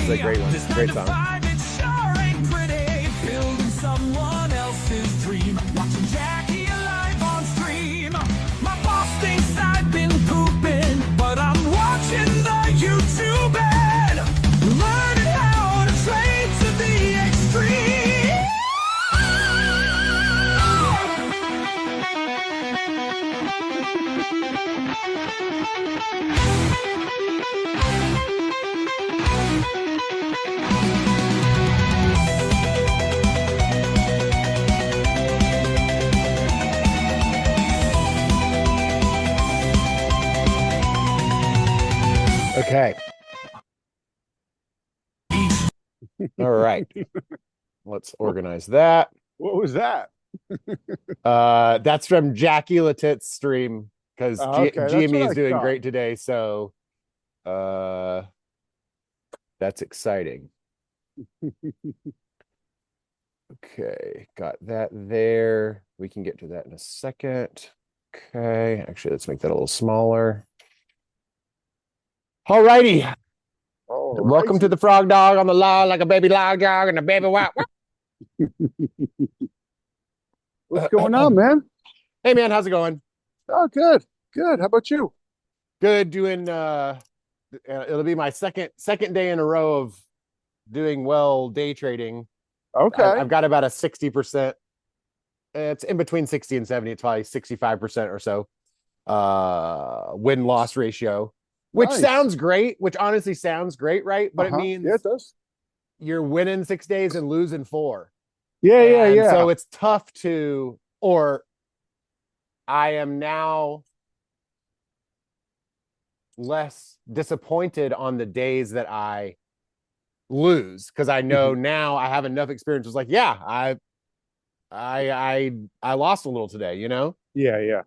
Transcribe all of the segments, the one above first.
is a great one. Great song. Okay. All right. Let's organize that. What was that? That's from Jackie Latit's stream because GME is doing great today. So that's exciting. Okay, got that there. We can get to that in a second. Okay, actually, let's make that a little smaller. All righty. Welcome to the Frog Dog on the log like a baby log dog and a baby wow. What's going on, man? Hey, man, how's it going? Oh, good. Good. How about you? Good. Doing it'll be my second day in a row of doing well day trading. Okay. I've got about a 60%. It's in between 60 and 70. It's probably 65% or so win-loss ratio, which sounds great, which honestly sounds great, right? But it means it does. You're winning 6 days and losing 4. Yeah. So it's tough or I am now less disappointed on the days that I lose because I know now I have enough experience. It's like, yeah, I lost a little today, you know? Yeah.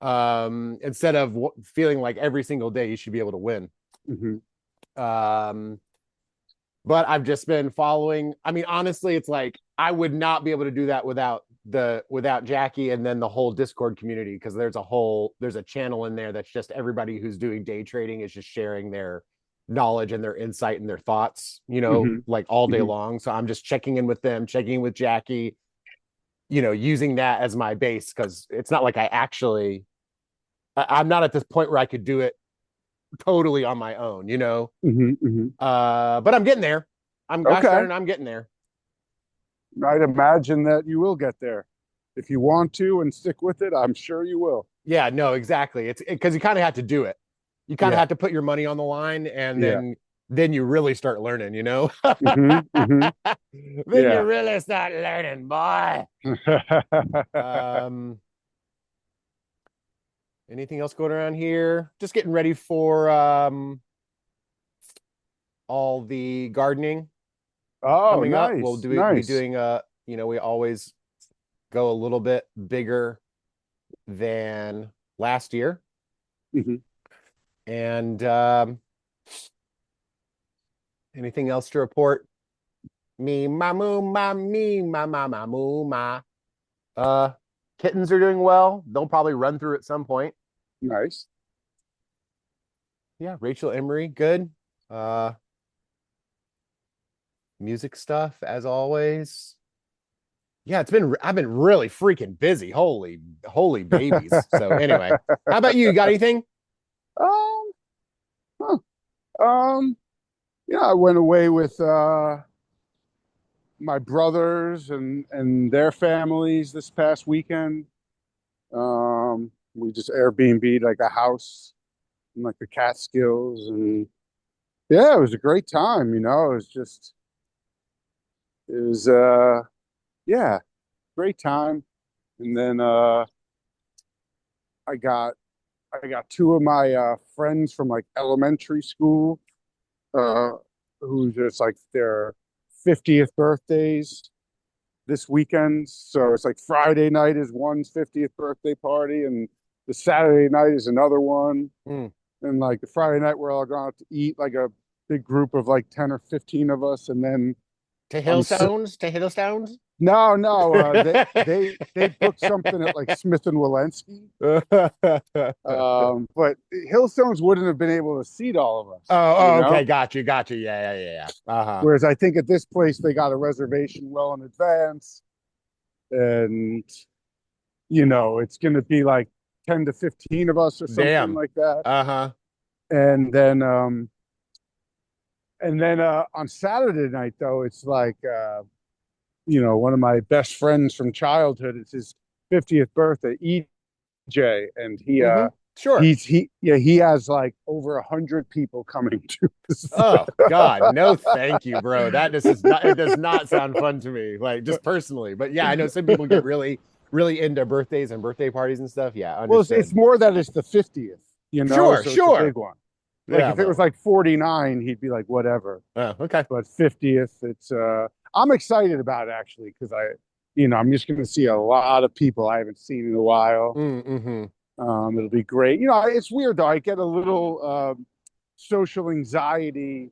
Instead of feeling like every single day you should be able to win. But I've just been following. I mean, honestly, it's like I would not be able to do that without Jackie and then the whole Discord community, because there's a channel in there that's just everybody who's doing day trading is just sharing their knowledge and their insight and their thoughts, you know, like all day long. So I'm just checking in with them, checking in with Jackie, you know, using that as my base, because it's not like I'm not at this point where I could do it totally on my own, you know. But I'm getting there. I'm getting there. I'd imagine that you will get there if you want to and stick with it. I'm sure you will. Yeah, no, exactly. It's because you kind of have to do it. You kind of have to put your money on the line, and then you really start learning, you know. Then you really start learning, boy. Anything else going around here? Just getting ready for all the gardening. Coming up. We'll be doing you know, we always go a little bit bigger than last year. And anything else to report? Me, ma, moo, ma, me, ma, ma, ma, moo, ma. Kittens are doing well. They'll probably run through at some point. Nice. Yeah, Rachel Emery, good. Music stuff as always. Yeah, I've been really freaking busy. Holy babies. So anyway, how about you? Got anything? Yeah, I went away with my brothers and their families this past weekend. We just Airbnb'd like a house in like the Catskills, and yeah, it was a great time, you know. It was yeah, great time. And then I got 2 of my friends from like elementary school who just like their 50th birthdays this weekend. So it's like Friday night is one's 50th birthday party, and the Saturday night is another one. And like the Friday night, we're all going out to eat, like a big group of like 10 or 15 of us. And then to Hillstones? They booked something at like Smith and Walensky. But Hillstones wouldn't have been able to seat all of us. Okay, got you. Yeah. Uh-huh. Whereas I think at this place they got a reservation well in advance, and it's going to be like 10 to 15 of us or something Damn. like that. Uh-huh. And then on Saturday night though, it's like one of my best friends from childhood. It's his 50th birthday, EJ, and Sure. he has like over 100 people coming to this. Oh God, no, thank you, bro. It does not sound fun to me, like just personally. But yeah, I know some people get really, really into birthdays and birthday parties and stuff. Yeah, understood. Well, it's more that it's the 50th, Sure, so sure. it's a big one. Like if it was like 49, he'd be like, whatever. Oh, okay. But 50th, I'm excited about it actually, because I'm just going to see a lot of people I haven't seen in a while. Mm-hmm. It'll be great. It's weird though. I get a little social anxiety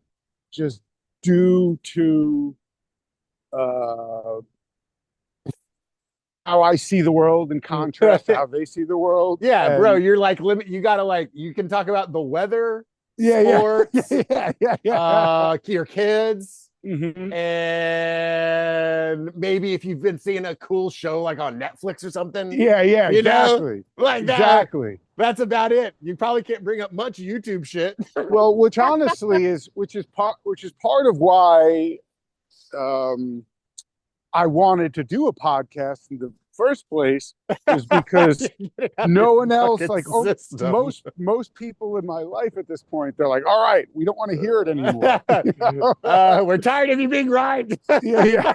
just due to how I see the world in contrast to how they see the world. Yeah, bro, you're like you gotta you can talk about the weather, sports, your kids, and maybe if you've been seeing a cool show like on Netflix or something. Exactly. Like that. Exactly. That's about it. You probably can't bring up much YouTube shit. Well, which honestly is part of why I wanted to do a podcast in the first place, is because no one else, like most people in my life at this point, they're like, all right, we don't want to hear it anymore. We're tired of you being right. Yeah.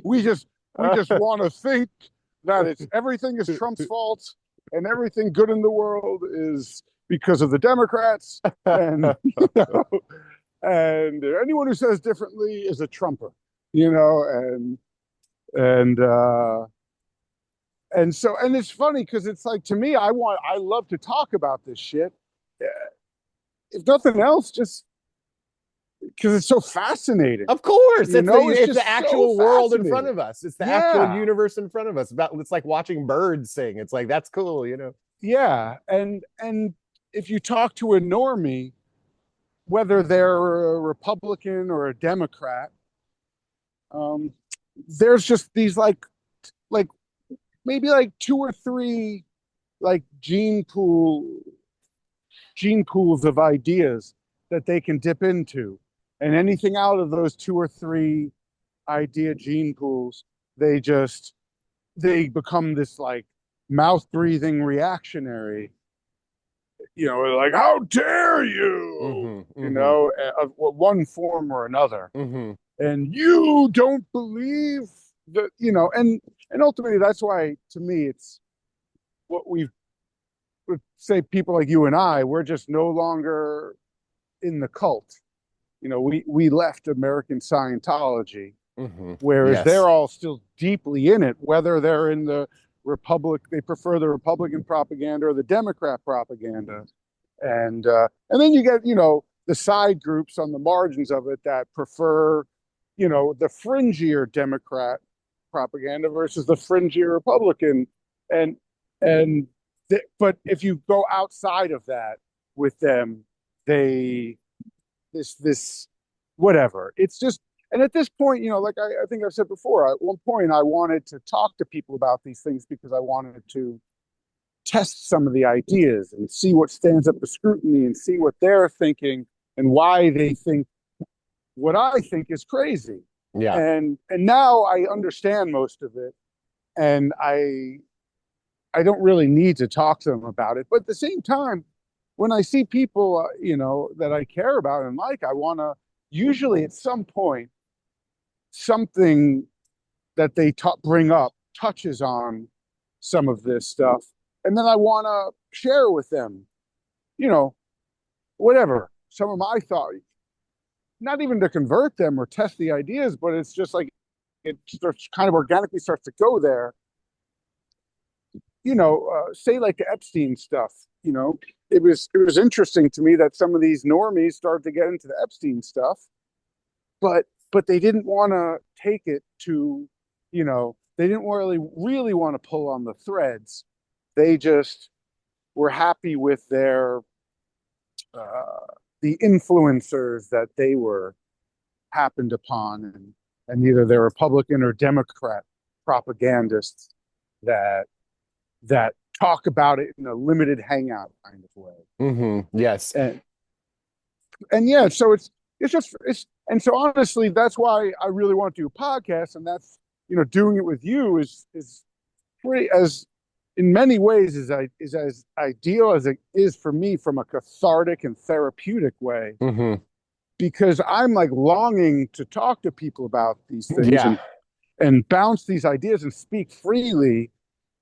We just want to think that everything is Trump's fault and everything good in the world is because of the Democrats, and and anyone who says differently is a Trumper. And it's funny because it's like, to me, I love to talk about this shit. If nothing else, just because it's so fascinating. Of course, it's the actual so world in front of us. It's the actual universe in front of us. It's like watching birds sing. It's like, that's cool, Yeah, and if you talk to a normie, whether they're a Republican or a Democrat, there's just these like maybe like 2 or 3 like gene pools of ideas that they can dip into, and anything out of those 2 or 3 idea gene pools, they become this like mouth breathing reactionary, like, how dare you, of one form or another. And you don't believe that, and ultimately that's why, to me, it's what would say, people like you and we're just no longer in the cult. We left American Scientology, whereas they're all still deeply in it, whether they're in the they prefer the Republican propaganda or the Democrat propaganda. And then you get, the side groups on the margins of it that prefer, the fringier Democrat propaganda versus the fringier Republican. But if you go outside of that with them, whatever. It's just, and at this point, like I think I've said before, at one point I wanted to talk to people about these things because I wanted to test some of the ideas and see what stands up to scrutiny and see what they're thinking and why they think what I think is crazy. Yeah. And now I understand most of it, and I don't really need to talk to them about it. But at the same time, when I see people, that I care about and like, I want to, usually at some point, something that they bring up touches on some of this stuff. And then I want to share with them, whatever, some of my thoughts, not even to convert them or test the ideas, but it's just like, it starts kind of organically starts to go there. Say like the Epstein stuff, it was interesting to me that some of these normies started to get into the Epstein stuff, but but they didn't want to take it to, they didn't really want to pull on the threads. They just were happy with the influencers that they were happened upon, and either they're Republican or Democrat propagandists that talk about it in a limited hangout kind of way. Yes. And yeah, so it's and so honestly, that's why I really want to do a podcast, and that's, doing it with you is pretty, as in many ways is as ideal as it is for me from a cathartic and therapeutic way, because I'm like longing to talk to people about these things and bounce these ideas and speak freely.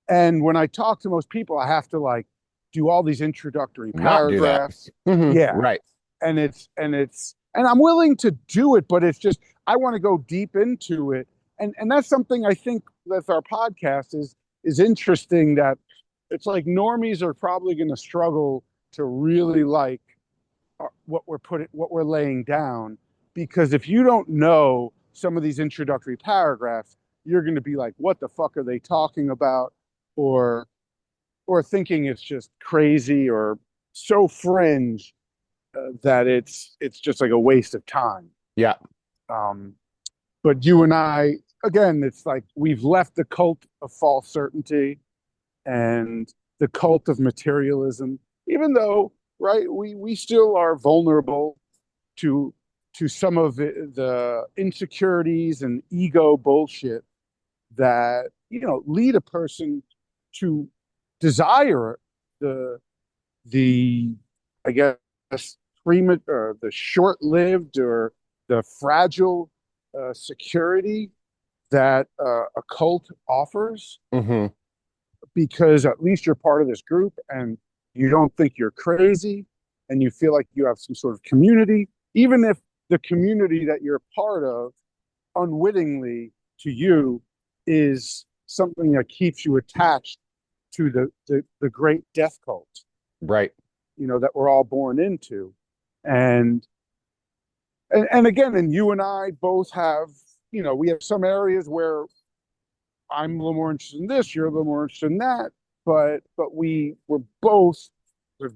And when I talk to most people, I have to like do all these introductory paragraphs. Yeah. Right. And I'm willing to do it, but it's just, I want to go deep into it. And that's something I think with our podcast is interesting, that it's like normies are probably going to struggle to really like what we're laying down, because if you don't know some of these introductory paragraphs, you're going to be like, what the fuck are they talking about? Or thinking it's just crazy or so fringe that it's just like a waste of time. Yeah. But you and I, again, it's like we've left the cult of false certainty and the cult of materialism, even though, right, we still are vulnerable to some of the insecurities and ego bullshit that, lead a person to desire the I guess or the short-lived or the fragile security that a cult offers, because at least you're part of this group and you don't think you're crazy and you feel like you have some sort of community, even if the community that you're part of unwittingly to you is something that keeps you attached to the great death cult, right? That we're all born into. And again, and you and I both have, we have some areas where I'm a little more interested in this, you're a little more interested in that, but we've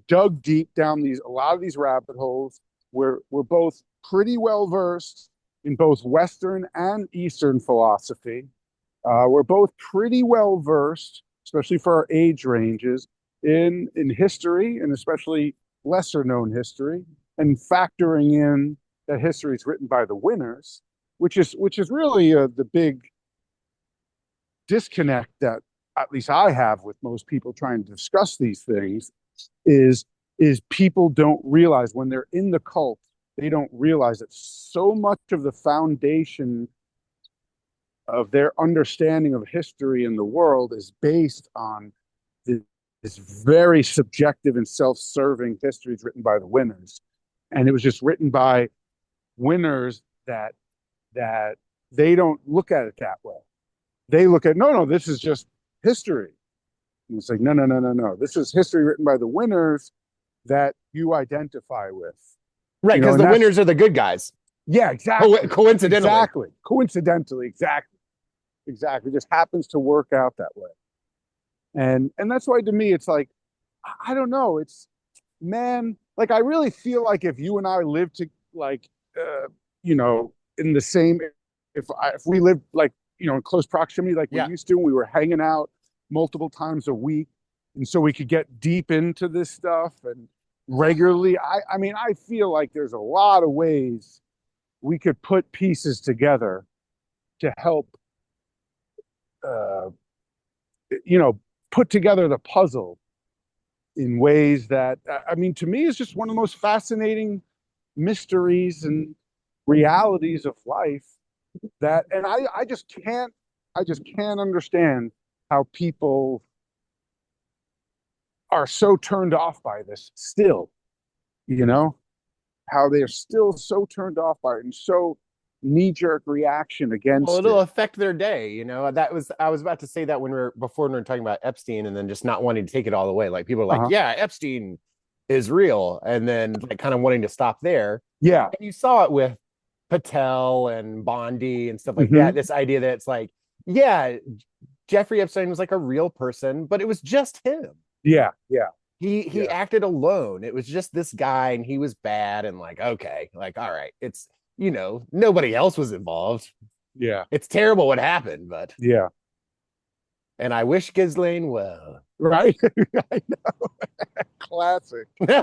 dug deep down a lot of these rabbit holes. We're both pretty well versed in both Western and Eastern philosophy. We're both pretty well versed, especially for our age ranges, in history, and especially lesser known history, and factoring in that history is written by the winners, which is really the big disconnect that at least I have with most people trying to discuss these things, is people don't realize when they're in the cult, they don't realize that so much of the foundation of their understanding of history in the world is based on this very subjective and self-serving histories written by the winners. And it was just written by winners that they don't look at it that way. They look at, no, this is just history. And it's like, no. This is history written by the winners that you identify with. Right, because the winners are the good guys. Yeah, exactly. Coincidentally. Coincidentally, exactly. It just happens to work out that way. And that's why, to me, it's like, I don't know. It's, man, like, I really feel like if you and I lived to, like, in the same, if we lived, like, in close proximity, like we used to, we were hanging out multiple times a week, and so we could get deep into this stuff and regularly. I mean, I feel like there's a lot of ways we could put pieces together to help, put together the puzzle in ways that, I mean, to me, is just one of the most fascinating mysteries and realities of life. That, and I just can't understand how people are so turned off by this still, how they are still so turned off by it and so knee-jerk reaction against it'll affect their day. I was about to say that before we were talking about Epstein, and then just not wanting to take it all the way. Like, people are like, yeah, Epstein is real, and then like kind of wanting to stop there. Yeah. And you saw it with Patel and Bondi and stuff like that. Hmm. This idea that it's like, yeah, Jeffrey Epstein was like a real person, but it was just him. Yeah, yeah, He yeah, acted alone. It was just this guy, and he was bad. And like, okay, like, all right, it's nobody else was involved. yeah, It's terrible what happened, but yeah. and I wish Ghislaine well. Right? I know. Classic. Yeah,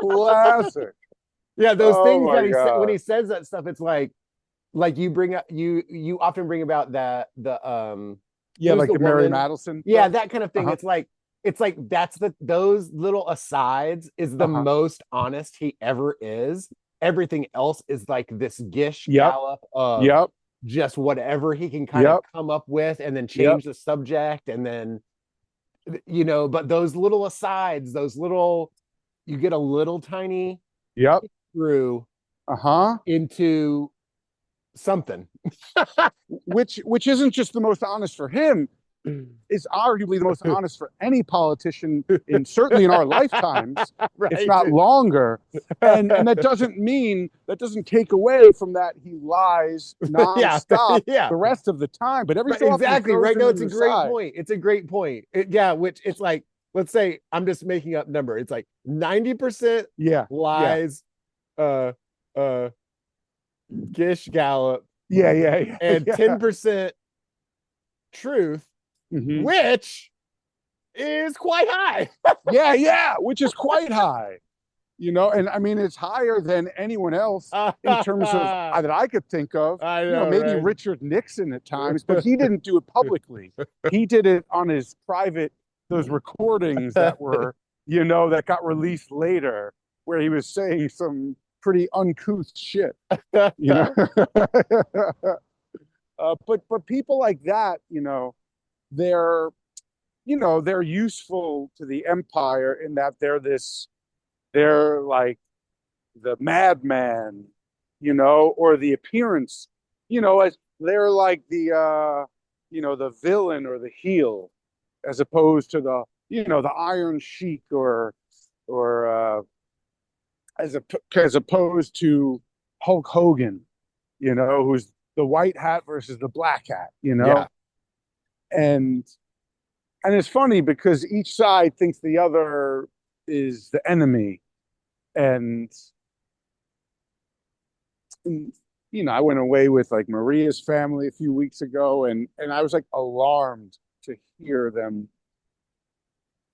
Classic. those Oh things my that he said when God. he says that stuff, it's like you bring up you often bring about that the Yeah, who's like the the Mary woman, Madison yeah, stuff. that kind of thing. Uh-huh. It's like that's those little asides is the Uh-huh. most honest he ever is. Everything else is like this gish Yep. gallop of Yep. just whatever he can kind of Yep. come up with and then Yep. change the subject and then but those little asides, those little you get a little tiny Yep. through Uh-huh. into something. Which isn't just the most honest for him, is arguably the most honest for any politician in certainly in our lifetimes, if Right. not longer. And that doesn't take away from that he lies Yeah. nonstop Yeah. the rest of the time. But every Right, so often he exactly. throws Right. in No, an it's a great aside. point. It's a great point. Yeah, which it's like, let's say I'm just making up number. It's like 90% Yeah. Yeah. lies, uh uh Gish Gallop, Yeah. Yeah. Yeah. and Yeah. 10% truth, Hmm. which is quite high. Yeah. Yeah. Which is quite high. And I mean, it's higher than anyone else in terms of I that I could think of. know, Maybe right? Richard Nixon at times, but he didn't do it publicly. He did it on his private, those recordings that got released later, where he was saying some pretty uncouth shit, you know. But people like that, they're they're useful to the empire in that they're like the madman, or the appearance, as they're like the villain or the heel, as opposed to the Iron Sheik or as opposed to Hulk Hogan, who's the white hat versus the black hat, Yeah. and and it's funny because each side thinks the other is the enemy, and I went away with like Maria's family a few weeks ago, and I was like alarmed to hear them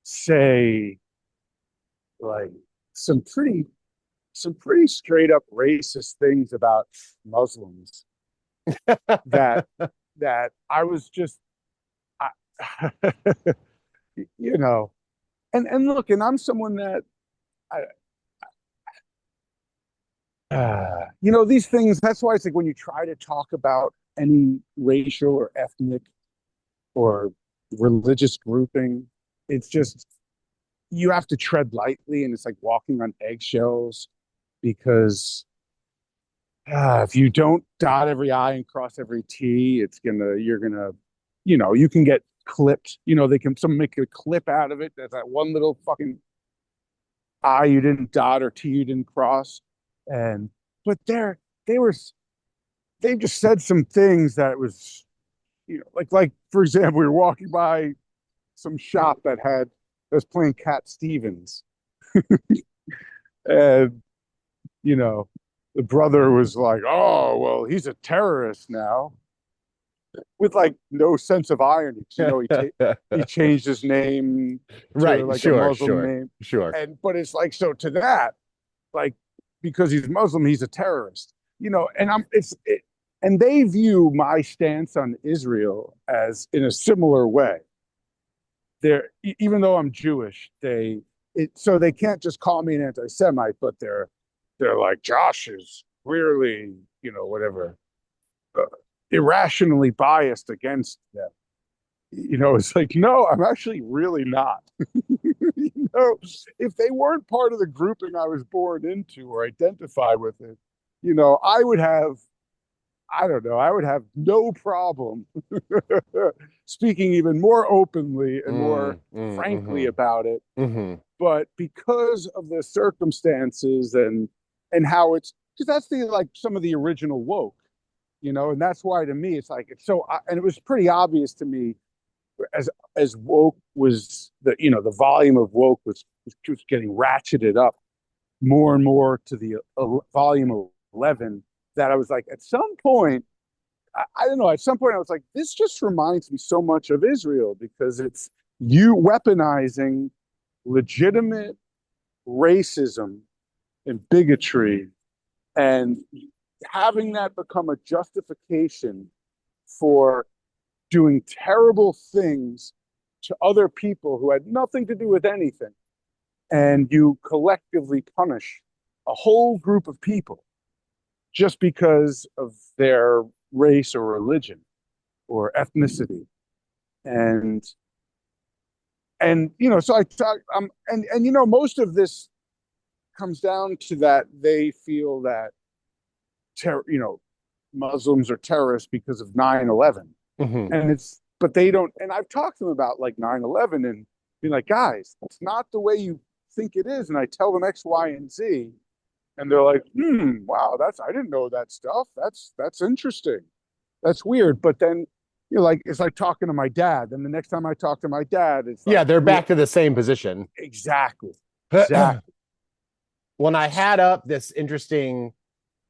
say like some pretty straight up racist things about Muslims that I was just I, you know and look, and I'm someone that I, these things, that's why it's like when you try to talk about any racial or ethnic or religious grouping, it's just you have to tread lightly, and it's like walking on eggshells because if you don't dot every I and cross every T, you're gonna, you can get clipped. They can some make a clip out of it. There's that one little fucking I you didn't dot or T you didn't cross, and but they just said some things that was, like for example, we were walking by some shop that was playing Cat Stevens, and the brother was like, "Oh, well, he's a terrorist now," with like no sense of irony. He changed his name to Right. like a Sure. Muslim Sure. name, Sure. but it's like, so to that, like, because he's Muslim, he's a terrorist, and and they view my stance on Israel as in a similar way. Even though I'm Jewish, so they can't just call me an anti-Semite, but they're like, Josh is clearly, whatever, uh, irrationally biased against them. It's like, no, I'm actually really not. If they weren't part of the grouping I was born into or identify with it, I would have, I don't know, I would have no problem speaking even more openly and more frankly Mm-hmm. about it. Mm-hmm. But because of the circumstances and how it's that's the like some of the original woke, and that's why to me it's like it's so and it was pretty obvious to me as woke was the volume of woke was getting ratcheted up more and more to the volume of 11 that I was like at some point I don't know, at some point I was like, this just reminds me so much of Israel because it's you weaponizing legitimate racism and bigotry and having that become a justification for doing terrible things to other people who had nothing to do with anything. And you collectively punish a whole group of people just because of their race or religion or ethnicity. And so I talk and most of this comes down to that they feel that Muslims are terrorists because of 9/11. Mm-hmm. But they don't, and I've talked to them about like 9/11 and being like, guys, it's not the way you think it is. And I tell them X, Y, and Z, and they're like, wow, I didn't know that stuff. That's interesting. That's weird. But then like it's like talking to my dad. And the next time I talk to my dad, it's like, they're back to the same position. Exactly. When I had up this interesting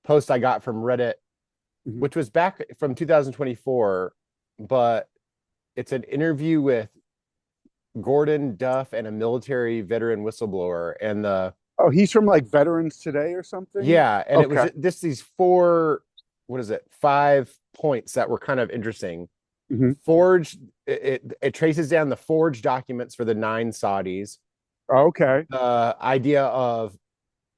post I got from Reddit, which was back from 2024, but it's an interview with Gordon Duff and a military veteran whistleblower. And he's from like Veterans Today or something? Yeah. And it was just these 5 points that were kind of interesting. Forged, it traces down the forged documents for the 9 Saudis. Okay. The idea of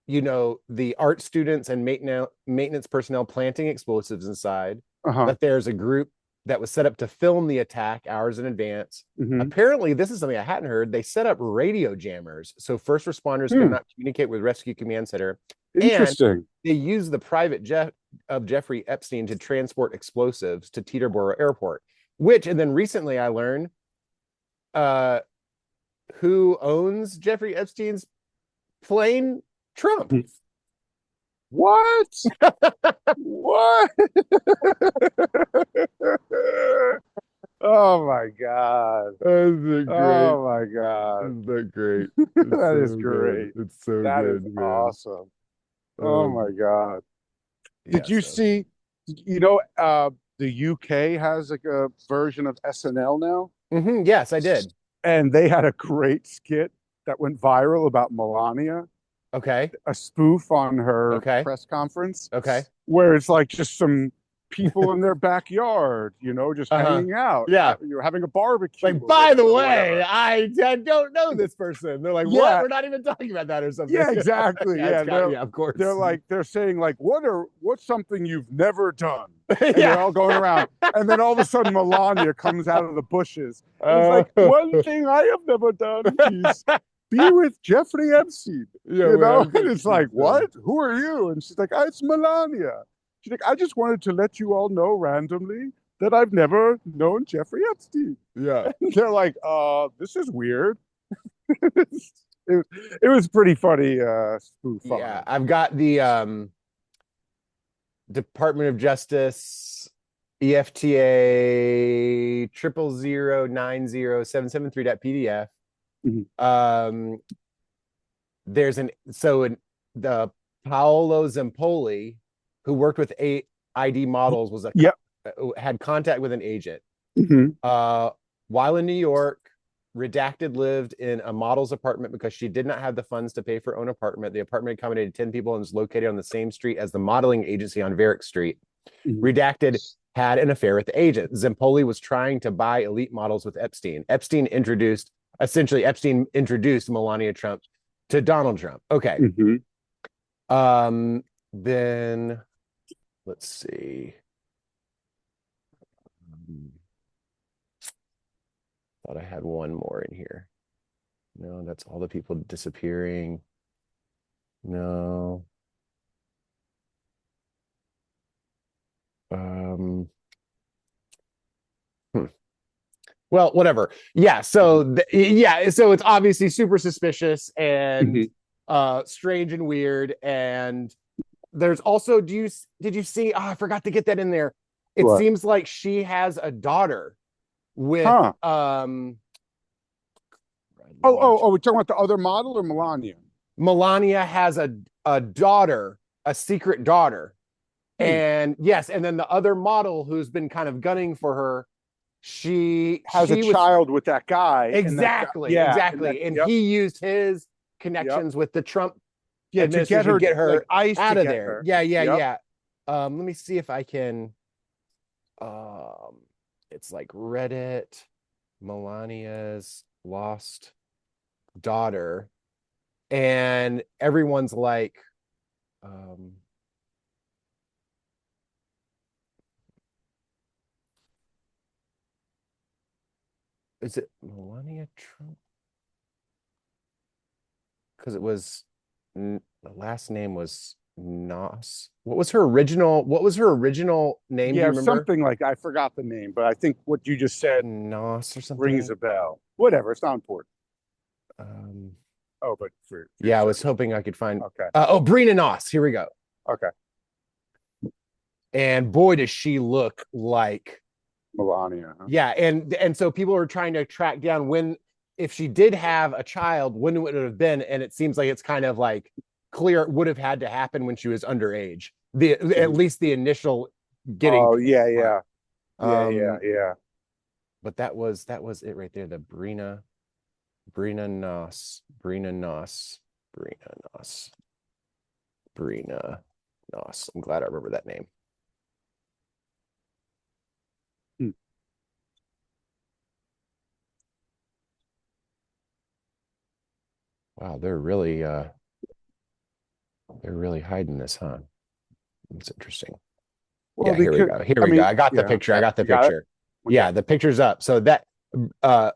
the art students and maintenance personnel planting explosives inside, that there's a group that was set up to film the attack hours in advance. Apparently, this is something I hadn't heard. They set up radio jammers so first responders could not communicate with Rescue Command Center. Interesting. And they used the private jet of Jeffrey Epstein to transport explosives to Teterboro Airport, and then recently I learned who owns Jeffrey Epstein's plane? Trump. What? What? Oh my God. That's great. Oh my God. Isn't that great? That is great. It's so that good. Is awesome. Oh my God. Did you see, the UK has like a version of SNL now? Yes, I did. And they had a great skit that went viral about Melania. Okay. A spoof on her press conference. Okay. Where it's like just some people in their backyard, just hanging out. Yeah. You're having a barbecue. Like, by the way, I don't know this person. They're like, what? We're not even talking about that or something. Yeah, exactly. Of course. They're saying like, what's something you've never done? And they're all going around. And then all of a sudden Melania comes out of the bushes. It's like, one thing I have never done is be with Jeffrey Epstein. And it's like, what? Who are you? And she's like, it's Melania. She's like, I just wanted to let you all know randomly that I've never known Jeffrey Epstein. Yeah. And they're like, this is weird. It was pretty funny spoof. Yeah, I've got the Department of Justice EFTA 000907773.pdf. There's the Paolo Zampoli, who worked with ID models, had contact with an agent. While in New York, Redacted lived in a model's apartment because she did not have the funds to pay for her own apartment. The apartment accommodated 10 people and was located on the same street as the modeling agency on Varick Street. Redacted had an affair with the agent. Zampoli was trying to buy elite models with Epstein. Epstein introduced Melania Trump to Donald Trump. Okay. Then let's see. Thought I had one more in here. No, that's all the people disappearing. No. Well, whatever. Yeah. So so it's obviously super suspicious and strange and weird. And there's also, did you see, I forgot to get that in there. It What? seems like she has a daughter with Huh. We're talking about the other model or Melania? Melania has a daughter, a secret daughter. Hmm. And yes, and then the other model who's been kind of gunning for her, Has a she was child with that guy, and that guy, exactly, yeah, and that, exactly. And yep, he used his yep, connections with the Trump yeah, to get administration to her, get like her ICE to out of get there. her. Yeah, yeah, Yep. yeah. Let me see if I can um it's like Reddit, Melania's lost daughter, and everyone's like, um is it Melania Trump? Because it was the last name was Nos. What was her original name? Do Yeah, you remember? something like I forgot the name, but I think what you just said Nos or rings something. a bell. Whatever, it's not important. Um, Oh, but for your yeah, I was search. hoping I could find. Okay. Brina Knaus. Here we go. Okay. And boy, does she look like. Melania, huh? Yeah, and so people are trying to track down when, if she did have a child, when would it have been? And it seems like it's kind of like clear it would have had to happen when she was underage. At least the initial getting. Oh, yeah, yeah. Yeah, yeah, Um, yeah. but that was it right there. The Brina Knaus, Brina Knaus, Brina Knaus, Brina Knaus. I'm glad I remember that name. Hmm. Wow, they're really hiding this, huh? It's interesting. Well, Yeah, here we because go. Here I we go. mean, I got the yeah, picture. I okay. got the You got it? picture. Okay. Yeah, the picture's up. So that uh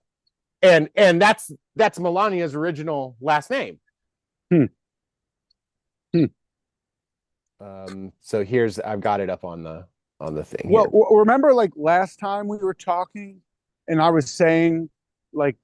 and that's Melania's original last name. Hmm. Hmm. So here's I've got it up on the thing Well, here. remember like last time we were talking and I was saying like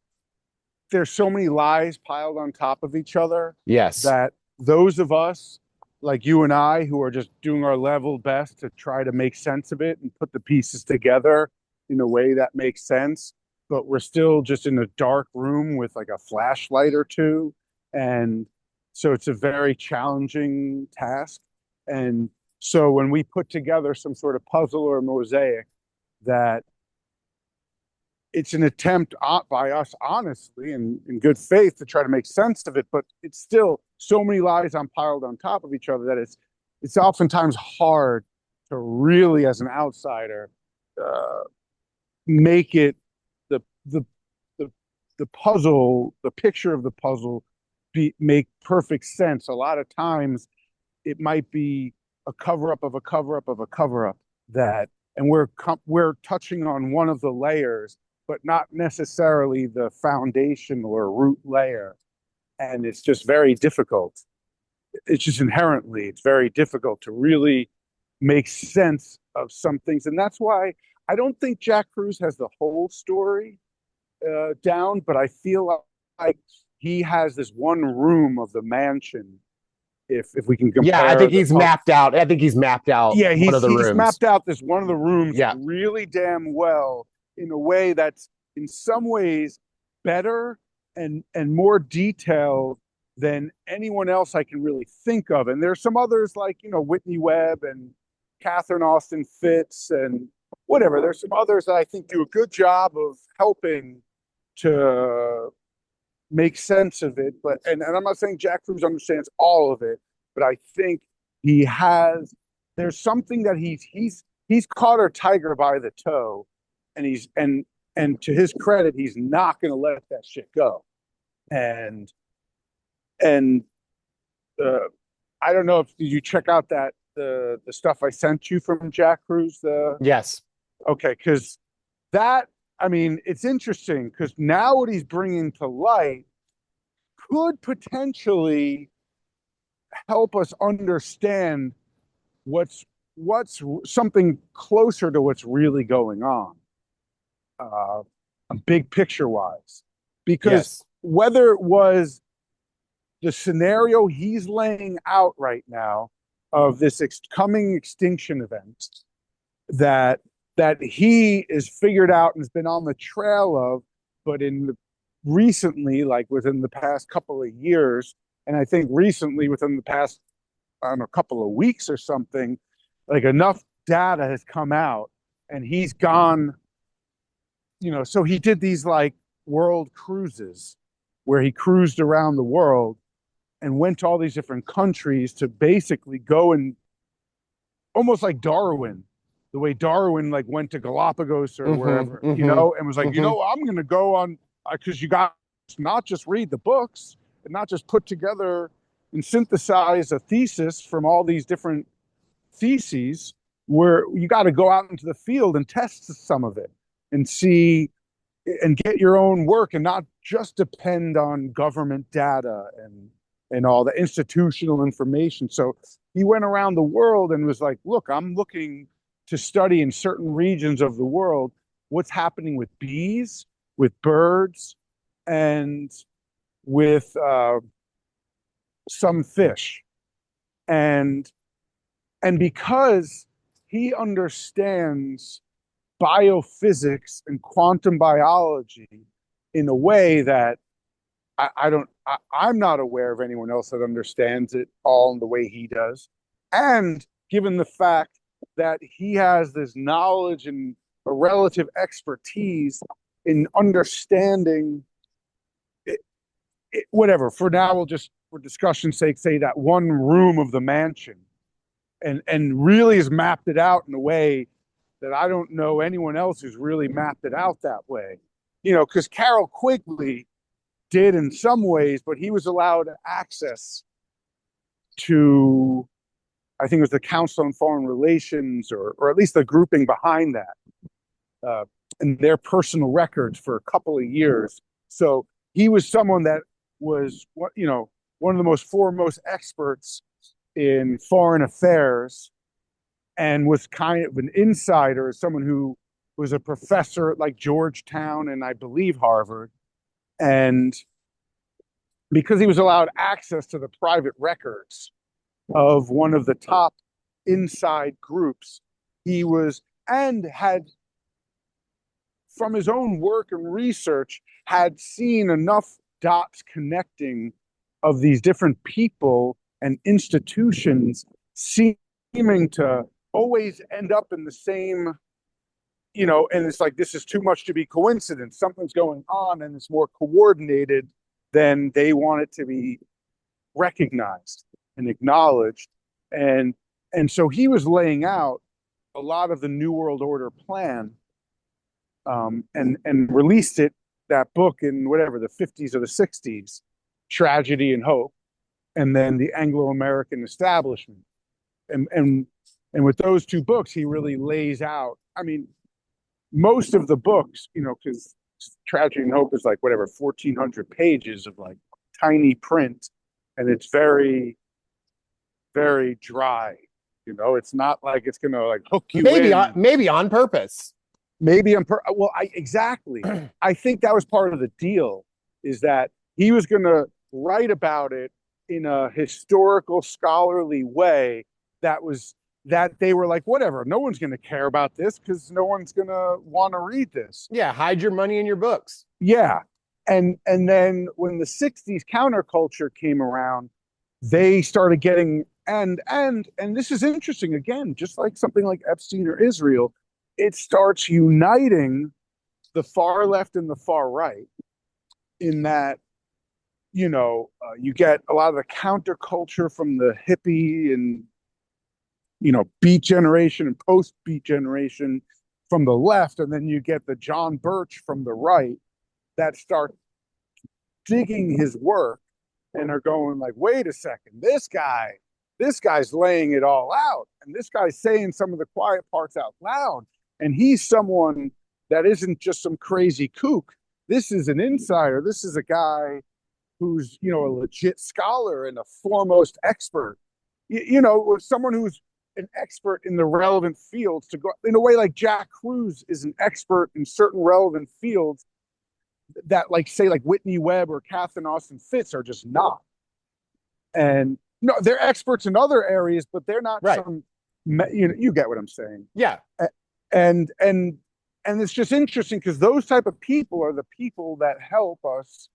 there's so many lies piled on top of each other Yes. that those of us like you and I who are just doing our level best to try to make sense of it and put the pieces together in a way that makes sense, but we're still just in a dark room with like a flashlight or two. And so it's a very challenging task. And so when we put together some sort of puzzle or mosaic that it's an attempt by us, honestly, and in good faith, to try to make sense of it. But it's still so many lies on piled on top of each other that it's oftentimes hard to really, as an outsider, uh, make it the the the the puzzle, the picture of the puzzle, make perfect sense. A lot of times, it might be a cover up of a cover up of a cover up that, and we're touching on one of the layers but not necessarily the foundation or root layer. And it's just very difficult. It's just inherently, it's very difficult to really make sense of some things. And that's why I don't think Jack Kruse has the whole story down, but I feel like he has this one room of the mansion. If we can Yeah, I think compare the he's mapped out. I think he's mapped out yeah, one of the he's rooms. mapped out this one of the rooms Yeah. really damn well in a way that's in some ways better and more detailed than anyone else I can really think of. And there's some others like, Whitney Webb and Catherine Austin Fitts and whatever. There's some others that I think do a good job of helping to make sense of it. But and I'm not saying Jack Kruse understands all of it, but I think he has there's something that he's caught a tiger by the toe, and and to his credit, he's not going to let that shit go. And and uh, I don't know if did you check out that the stuff I sent you from Jack Kruse. Yes. Okay, because that I mean it's interesting because now what he's bringing to light could potentially help us understand what's something closer to what's really going on, uh, big picture wise. Because Yes. whether it was the scenario he's laying out right now, of this coming extinction event that he is figured out and has been on the trail of, but recently, like within the past couple of years, and I think recently within the past, I don't know, couple of weeks or something, like enough data has come out, and he's gone, so he did these like world cruises where he cruised around the world and went to all these different countries to basically go and almost like Darwin, the way Darwin like went to Galapagos or wherever, and was like, I'm going to go on, because you got to not just read the books and not just put together and synthesize a thesis from all these different theses, where you got to go out into the field and test some of it and see and get your own work and not just depend on government data and all the institutional information. So he went around the world and was like, look, I'm looking to study in certain regions of the world what's happening with bees, with birds, and with some fish. And because he understands biophysics and quantum biology in a way that I'm not aware of anyone else that understands it all in the way he does. And given the fact that he has this knowledge and a relative expertise in understanding whatever, for now, we'll just, for discussion's sake, say that one room of the mansion, and really has mapped it out in a way that I don't know anyone else who's really mapped it out that way. Because Carol Quigley did in some ways, but he was allowed access to, I think it was the Council on Foreign Relations, or at least the grouping behind that, and their personal records for a couple of years. So he was someone that was, one of the most foremost experts in foreign affairs, and was kind of an insider, someone who was a professor at like Georgetown and I believe Harvard. And because he was allowed access to the private records of one of the top inside groups, he was, and had, from his own work and research, had seen enough dots connecting of these different people and institutions seeming to always end up in the same, and it's like, this is too much to be coincidence. Something's going on and it's more coordinated than they want it to be recognized and acknowledged. And so he was laying out a lot of the New World Order plan, and released that book in whatever, the 50s or the 60s, Tragedy and Hope, and then the Anglo-American Establishment. And with those two books, he really lays out, I mean, most of the books, because Tragedy and Hope is like whatever, 1,400 pages of like tiny print, and it's very, very dry. It's not like it's gonna like hook you in. Maybe on purpose. Exactly. I think that was part of the deal, is that he was gonna write about it in a historical, scholarly way that they were like, whatever, no one's going to care about this because no one's going to want to read this. Yeah, hide your money in your books. Yeah. And then when the 60s counterculture came around, they started getting, and this is interesting, again, just like something like Epstein or Israel, it starts uniting the far left and the far right, in that, you get a lot of the counterculture from the hippie and Beat generation and post Beat generation from the left, and then you get the John Birch from the right that start digging his work and are going like, wait a second, this guy's laying it all out, and this guy's saying some of the quiet parts out loud, and he's someone that isn't just some crazy kook. This is an insider. This is a guy who's a legit scholar and a foremost expert. Someone who's an expert in the relevant fields, to go in a way like Jack Kruse is an expert in certain relevant fields that, like, say, like Whitney Webb or Catherine Austin Fitts are just not. And No, they're experts in other areas, but they're not Right. some. You get what I'm saying. Yeah. And it's just interesting because those type of people are the people that help us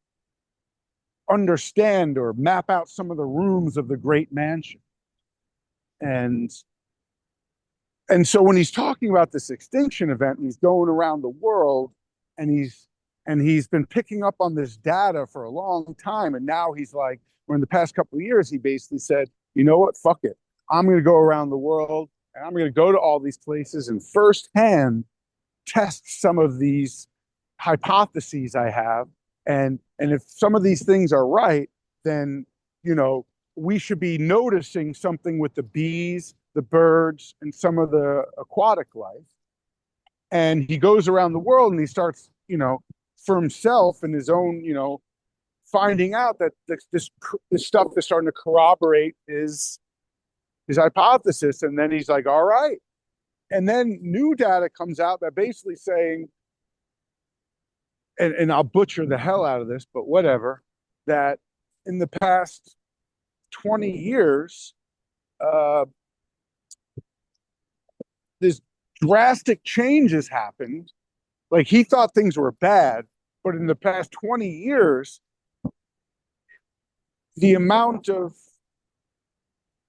understand or map out some of the rooms of the great mansion. And so when he's talking about this extinction event, and he's going around the world, and he's been picking up on this data for a long time, and now he's like, or in the past couple of years, he basically said, you know what, fuck it, I'm going to go around the world, and I'm going to go to all these places and firsthand test some of these hypotheses I have, and if some of these things are right, then we should be noticing something with the bees, the birds, and some of the aquatic life. And he goes around the world and he starts, for himself and his own, finding out that this stuff is starting to corroborate his hypothesis. And then he's like, all right. And then new data comes out that basically saying, and I'll butcher the hell out of this, but whatever, that in the past 20 years, this drastic changes happened. Like, he thought things were bad, but in the past 20 years, the amount of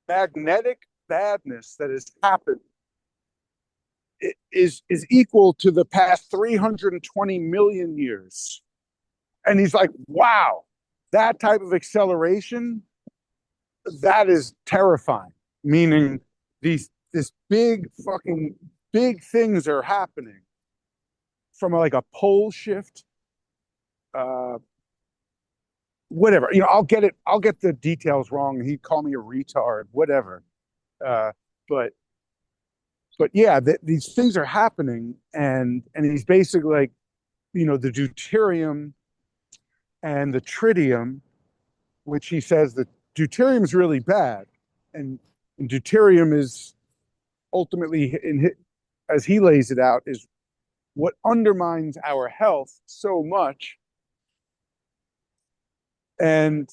magnetic badness that has happened is equal to the past 320 million years. And he's like, wow, that type of acceleration, that is terrifying. Meaning this big things are happening from like a pole shift, whatever. I'll get the details wrong. He'd call me a retard, whatever. But yeah, these things are happening, and he's basically like, the deuterium and the tritium, which he says that deuterium is really bad, and deuterium is ultimately, as he lays it out, is what undermines our health so much. And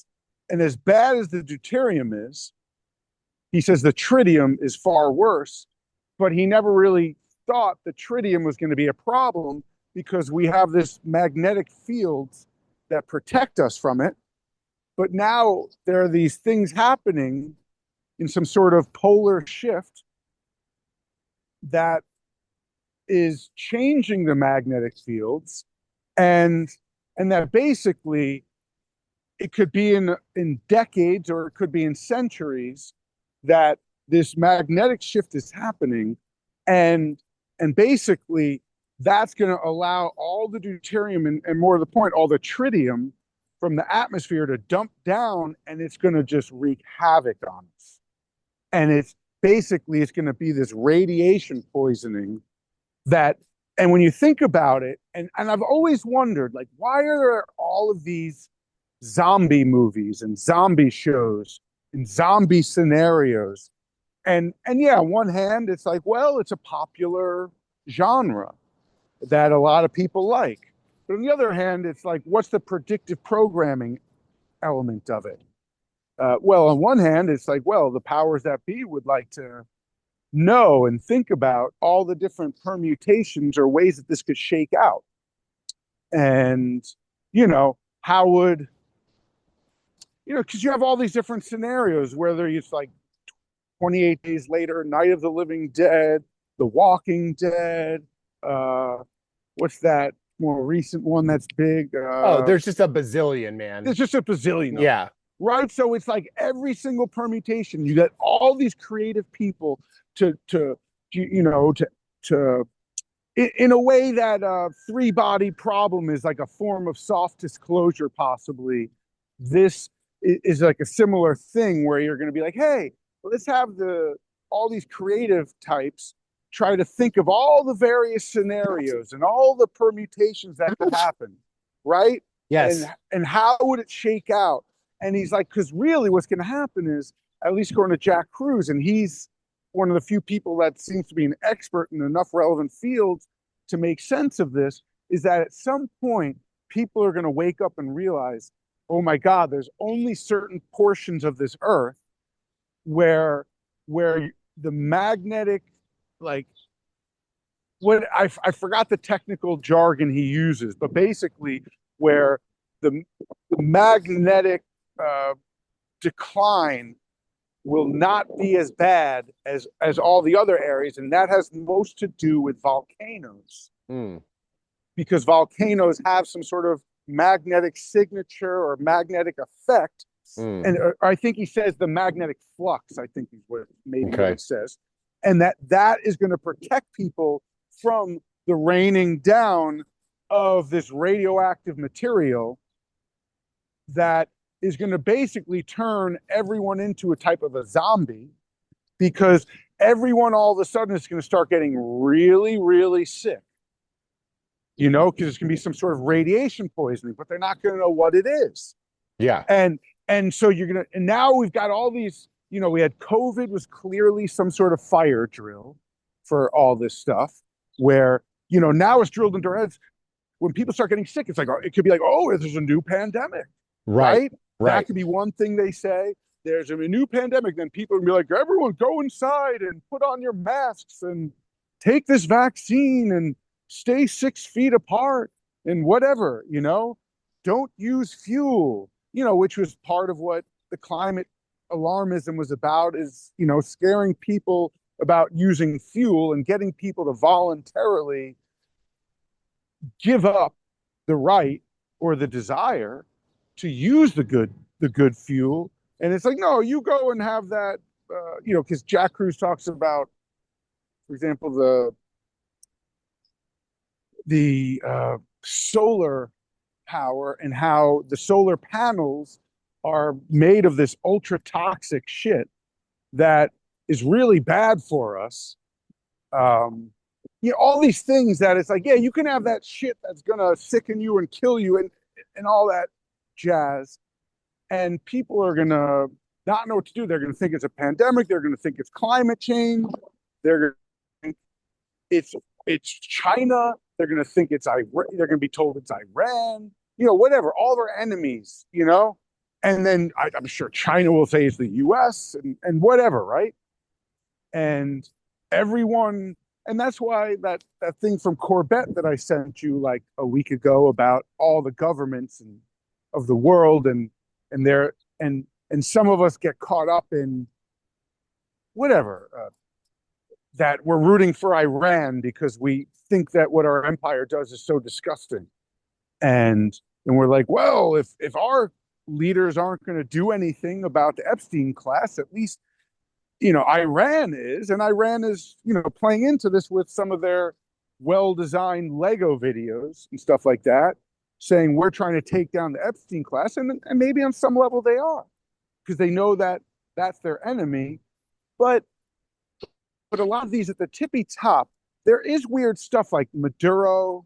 as bad as the deuterium is, he says the tritium is far worse, but he never really thought the tritium was going to be a problem because we have this magnetic fields that protect us from it. But now there are these things happening in some sort of polar shift that is changing the magnetic fields, and that basically it could be in decades, or it could be in centuries, that this magnetic shift is happening, and basically that's going to allow all the deuterium and more to the point, all the tritium from the atmosphere to dump down, and it's going to just wreak havoc on us. And it's going to be this radiation poisoning that, and when you think about it, and I've always wondered, like, why are there all of these zombie movies and zombie shows and zombie scenarios? And yeah, on one hand, it's like, well, it's a popular genre that a lot of people like. But on the other hand, it's like, what's the predictive programming element of it? Well, on one hand, it's like, well, the powers that be would like to know and think about all the different permutations or ways that this could shake out. And, how would, because you have all these different scenarios, whether it's like 28 Days Later, Night of the Living Dead, The Walking Dead, what's that more recent one that's big? There's just a bazillion, man. There's just a bazillion. Yeah. Right. So it's like every single permutation, you get all these creative people to in a way that three-body problem is like a form of soft disclosure, possibly. This is like a similar thing where you're going to be like, hey, let's have all these creative types try to think of all the various scenarios and all the permutations that could happen, right? Yes. And how would it shake out? And he's like, because really what's going to happen is, at least according to Jack Kruse, and he's one of the few people that seems to be an expert in enough relevant fields to make sense of this, is that at some point, people are going to wake up and realize, oh my God, there's only certain portions of this earth where the magnetic, like, I forgot the technical jargon he uses, but basically where the magnetic uh, decline will not be as bad as all the other areas, and that has most to do with volcanoes, because volcanoes have some sort of magnetic signature or magnetic effect. And I think he says the magnetic flux, I think is what it says, and that is going to protect people from the raining down of this radioactive material that is going to basically turn everyone into a type of a zombie, because everyone all of a sudden is going to start getting really, really sick, because it's going to be some sort of radiation poisoning, but they're not going to know what it is. Yeah. And so and now we've got all these, we had COVID was clearly some sort of fire drill for all this stuff, where, now it's drilled into our heads. When people start getting sick, it's like, it could be like, oh, there's a new pandemic. Right. That could be one thing they say. There's a new pandemic. Then people will be like, everyone go inside and put on your masks and take this vaccine and stay 6 feet apart and whatever, don't use fuel, which was part of what the climate alarmism was about, is, scaring people about using fuel and getting people to voluntarily give up the right or the desire to use the good fuel. And it's like, no, you go and have that, because Jack Kruse talks about, for example, the solar power, and how the solar panels are made of this ultra toxic shit that is really bad for us. All these things that it's like, yeah, you can have that shit that's gonna sicken you and kill you and all that jazz, and people are gonna not know what to do. They're gonna think it's a pandemic. They're gonna think it's climate change. They're gonna think it's China. They're gonna think it's Iran. They're gonna be told it's Iran. Whatever. All their enemies. And then I'm sure China will say it's the U.S. and whatever, right? And everyone. And that's why that thing from Corbett that I sent you like a week ago about all the governments of the world, and some of us get caught up in whatever, that we're rooting for Iran because we think that what our empire does is so disgusting, and we're like, well, if our leaders aren't going to do anything about the Epstein class, at least Iran is, and Iran is, playing into this with some of their well-designed Lego videos and stuff like that, saying we're trying to take down the Epstein class, and maybe on some level they are, because they know that that's their enemy. But a lot of these at the tippy top, there is weird stuff like Maduro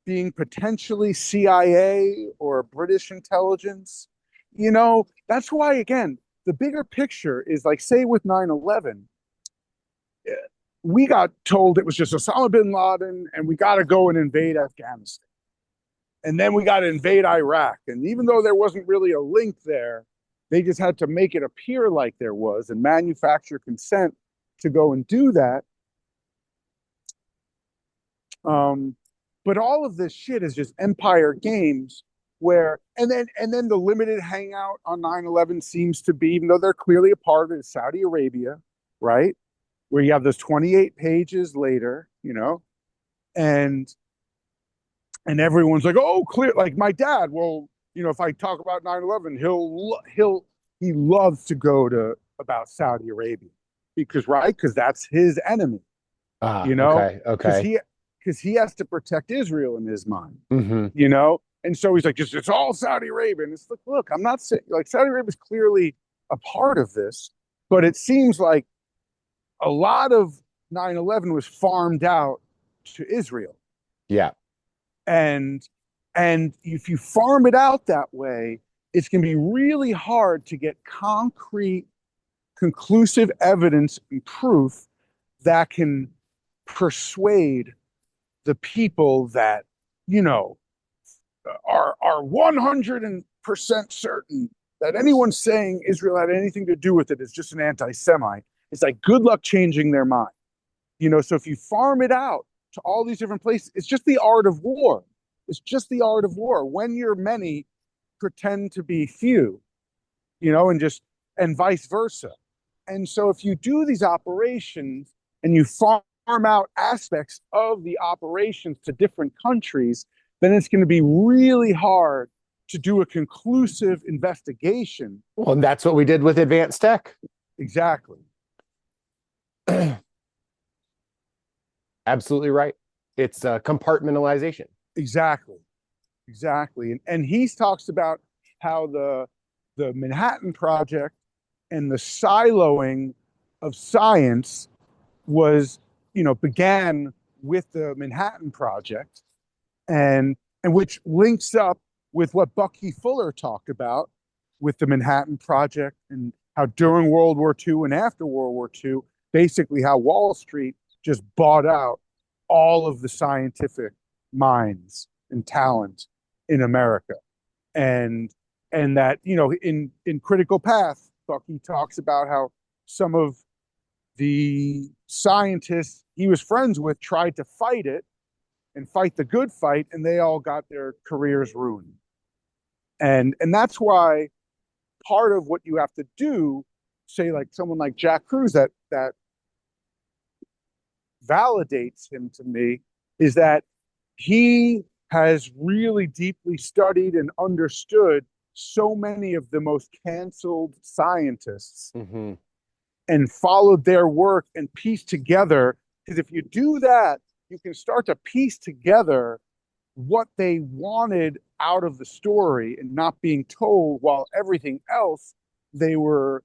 being potentially CIA or British intelligence. That's why, again, the bigger picture is like, say with 9/11, we got told it was just Osama bin Laden and we got to go and invade Afghanistan. And then we got to invade Iraq. And even though there wasn't really a link there, they just had to make it appear like there was and manufacture consent to go and do that. But all of this shit is just empire games where, and then the limited hangout on 9/11 seems to be, even though they're clearly a part of it, Saudi Arabia, right? Where you have those 28 pages later, and everyone's like, oh, clear, like my dad, well, if I talk about 9/11, he loves to go to about Saudi Arabia because that's his enemy, Okay. because he has to protect Israel in his mind, Mm-hmm. And so he's like, it's all Saudi Arabia. And it's like, look, I'm not saying, like, Saudi Arabia is clearly a part of this, but it seems like a lot of 9/11 was farmed out to Israel. Yeah. And if you farm it out that way, it's going to be really hard to get concrete, conclusive evidence and proof that can persuade the people that, are 100% certain that anyone saying Israel had anything to do with it is just an anti-Semite. It's like, good luck changing their mind. So if you farm it out to all these different places, it's just the art of war. It's just the art of war. When you're many, pretend to be few, and vice versa. And so if you do these operations and you farm out aspects of the operations to different countries, then it's going to be really hard to do a conclusive investigation. Well, and that's what we did with advanced tech. Exactly. Absolutely right. It's compartmentalization. Exactly. And he talks about how the Manhattan Project and the siloing of science was, began with the Manhattan Project, and which links up with what Bucky Fuller talked about with the Manhattan Project, and how during World War II and after World War II, basically how Wall Street just bought out all of the scientific minds and talent in America. And that, in Critical Path, Bucky talks about how some of the scientists he was friends with tried to fight it and fight the good fight, and they all got their careers ruined. And that's why part of what you have to do, say like someone like Jack Kruse, that validates him to me, is that he has really deeply studied and understood so many of the most canceled scientists, mm-hmm. and followed their work and pieced together. Because if you do that, you can start to piece together what they wanted out of the story and not being told, while everything else they were,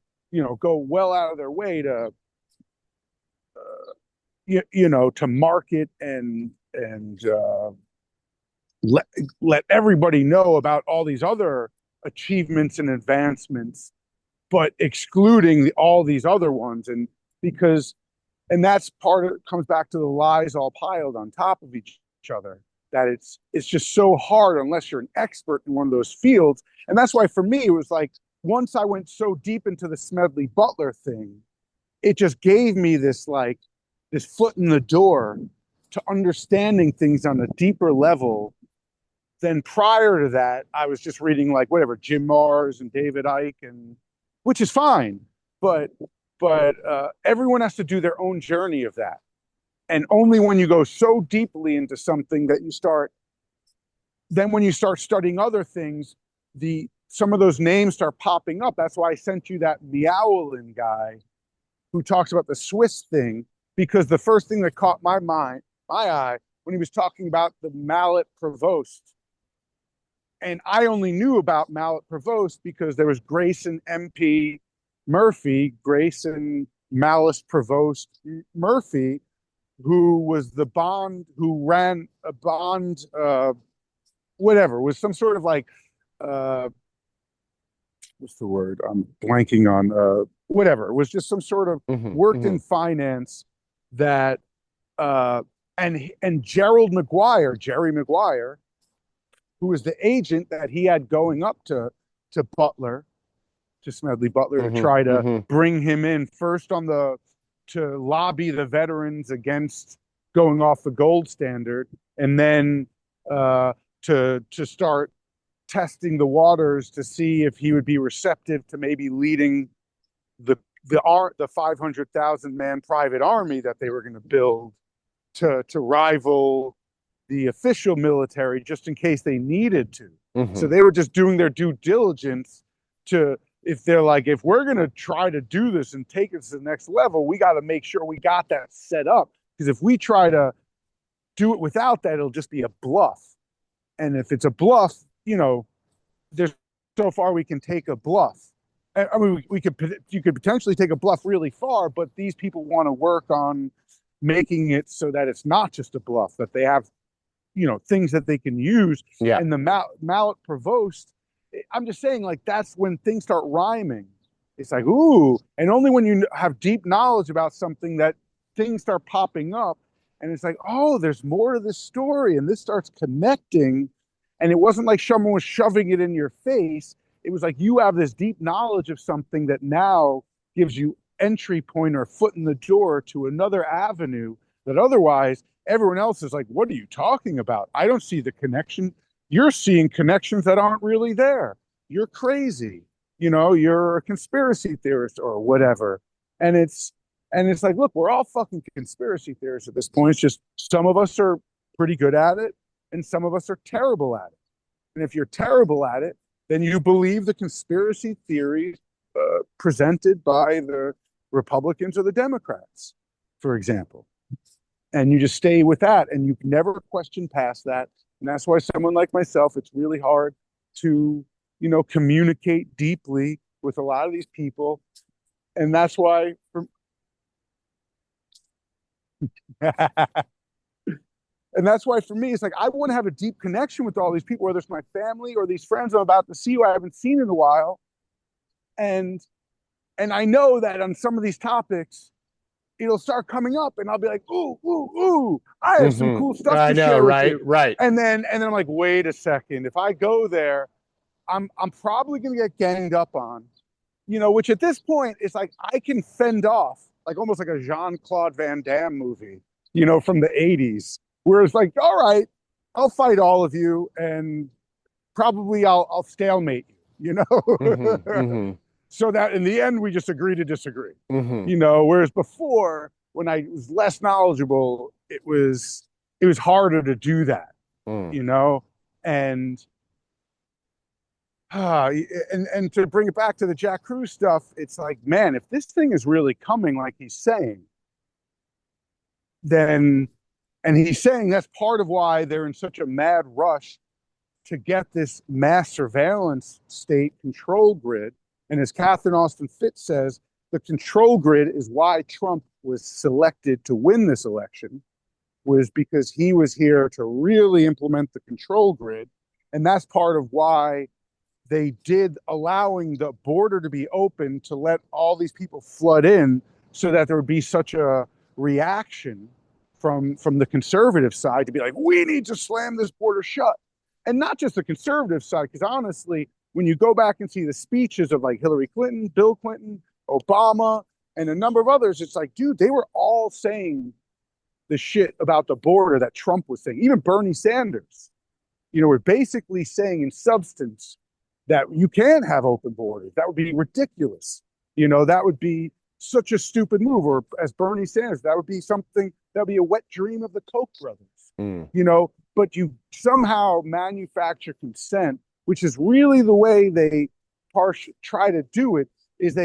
go well out of their way to, to market and let everybody know about all these other achievements and advancements, but excluding all these other ones. And that's part of it, comes back to the lies all piled on top of each other, that it's just so hard unless you're an expert in one of those fields. And that's why for me, it was like, once I went so deep into the Smedley Butler thing, it just gave me this foot in the door to understanding things on a deeper level than prior to that. I was just reading like whatever, Jim Marrs and David Icke, and which is fine, but everyone has to do their own journey of that. And only when you go so deeply into something that then when you start studying other things, some of those names start popping up. That's why I sent you that Meowlin guy who talks about the Swiss thing, because the first thing that caught my eye, when he was talking about the Mallet Provost. And I only knew about Mallet Provost because there was Grayson MP Murphy, Grayson Malice Provost Murphy, who was who ran a Bond, whatever, was some sort of like, what's the word? I'm blanking on, whatever. It was just some sort of worked in finance that, and Jerry Maguire, who was the agent that he had going up to Butler, to Smedley Butler, to try to bring him in first to lobby the veterans against going off the gold standard, and then to start testing the waters to see if he would be receptive to maybe leading the 500,000 man private army that they were going to build to rival the official military, just in case they needed to. So they were just doing their due diligence if we're going to try to do this and take it to the next level, we got to make sure we got that set up. Because if we try to do it without that, it'll just be a bluff. And if it's a bluff, there's so far we can take a bluff. I mean, you could potentially take a bluff really far, but these people want to work on making it so that it's not just a bluff, that they have, things that they can use. Yeah. And the Mallet Provost, I'm just saying, like, that's when things start rhyming. It's like, ooh, and only when you have deep knowledge about something that things start popping up, and it's like, oh, there's more to this story, and this starts connecting. And it wasn't like someone was shoving it in your face. it was like you have this deep knowledge of something that now gives you entry point or foot in the door to another avenue that otherwise everyone else is like, what are you talking about? I don't see the connection. You're seeing connections that aren't really there. You're crazy. You're a conspiracy theorist or whatever. And it's like, look, we're all fucking conspiracy theorists at this point. It's just some of us are pretty good at it and some of us are terrible at it. And if you're terrible at it, then you believe the conspiracy theories presented by the Republicans or the Democrats, for example. And you just stay with that and you never question past that. And that's why someone like myself, it's really hard to, communicate deeply with a lot of these people. And that's why and that's why for me, it's like, I want to have a deep connection with all these people, whether it's my family or these friends I'm about to see who I haven't seen in a while. And I know that on some of these topics, it'll start coming up and I'll be like, ooh, I have some cool stuff to share with you. Right. And then I'm like, wait a second. If I go there, I'm probably going to get ganged up on, which at this point is like, I can fend off, like almost like a Jean-Claude Van Damme movie, from the 80s, where it's like, all right, I'll fight all of you and probably I'll stalemate you, So that in the end, we just agree to disagree, whereas before, when I was less knowledgeable, it was harder to do that, and and to bring it back to the Jack Kruse stuff, it's like, man, if this thing is really coming like he's saying, then, and he's saying that's part of why they're in such a mad rush to get this mass surveillance state control grid. And as Catherine Austin Fitts says, the control grid is why Trump was selected to win this election, was because he was here to really implement the control grid. And that's part of why they did allowing the border to be open to let all these people flood in, so that there would be such a reaction from the conservative side to be like, we need to slam this border shut. And not just the conservative side, because honestly, when you go back and see the speeches of like Hillary Clinton, Bill Clinton, Obama, and a number of others, it's like, dude, they were all saying the shit about the border that Trump was saying. Even Bernie Sanders, were basically saying in substance that you can have open borders. That would be ridiculous. That would be such a stupid move. Or as Bernie Sanders, that would be something, that would be a wet dream of the Koch brothers, but you somehow manufacture consent, which is really the way they try to do it, is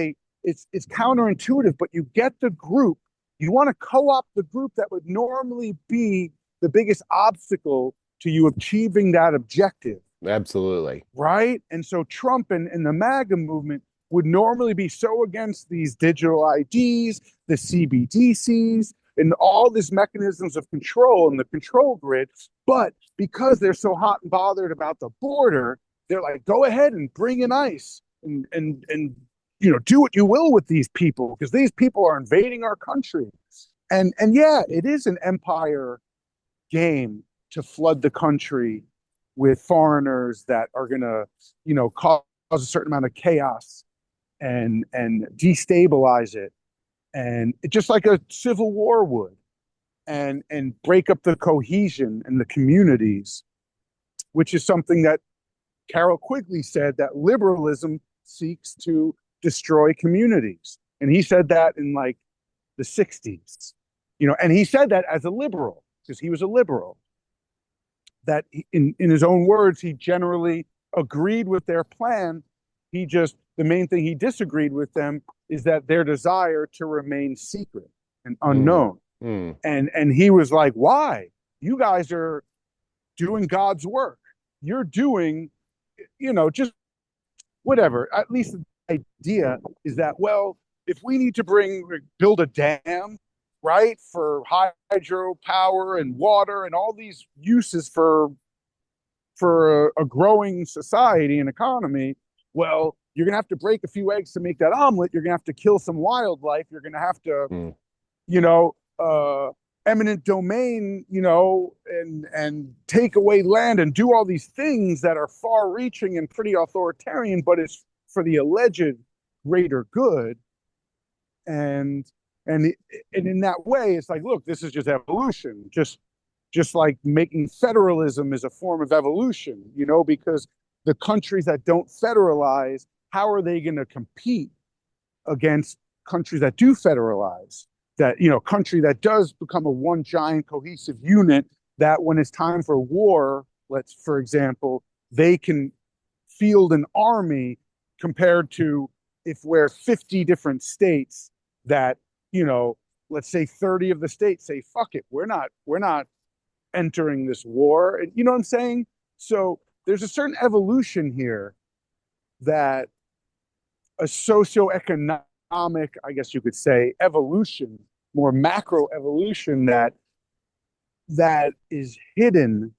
it's counterintuitive, but you get the group, you want to co-opt the group that would normally be the biggest obstacle to you achieving that objective. Absolutely. Right? And so Trump and the MAGA movement would normally be so against these digital IDs, the CBDCs, and all these mechanisms of control and the control grid. But because they're so hot and bothered about the border, they're like, go ahead and bring in ICE and do what you will with these people, because these people are invading our country. And yeah, it is an empire game to flood the country with foreigners that are going to, cause a certain amount of chaos and destabilize it. And just like a civil war would, and break up the cohesion in the communities, which is something that Carol Quigley said, that liberalism seeks to destroy communities. And he said that in like the 60s, and he said that as a liberal, because he was a liberal, that in his own words, he generally agreed with their plan. The main thing he disagreed with them is that their desire to remain secret and unknown. And he was like, why? You guys are doing God's work. You're doing, just whatever. At least the idea is that, well, if we need to build a dam, right, for hydropower and water and all these uses for a growing society and economy, well, you're going to have to break a few eggs to make that omelet. You're going to have to kill some wildlife. You're going to have to, eminent domain, and take away land and do all these things that are far reaching and pretty authoritarian, but it's for the alleged greater good. And in that way, it's like, look, this is just evolution. Just like making federalism is a form of evolution, because the countries that don't federalize, how are they going to compete against countries that do federalize? That, country that does become a one giant cohesive unit, that when it's time for war, for example, they can field an army, compared to if we're 50 different states that, let's say 30 of the states say, fuck it, we're not entering this war. And you know what I'm saying? So there's a certain evolution here, that a socioeconomic, I guess you could say, evolution, more macro evolution, that is hidden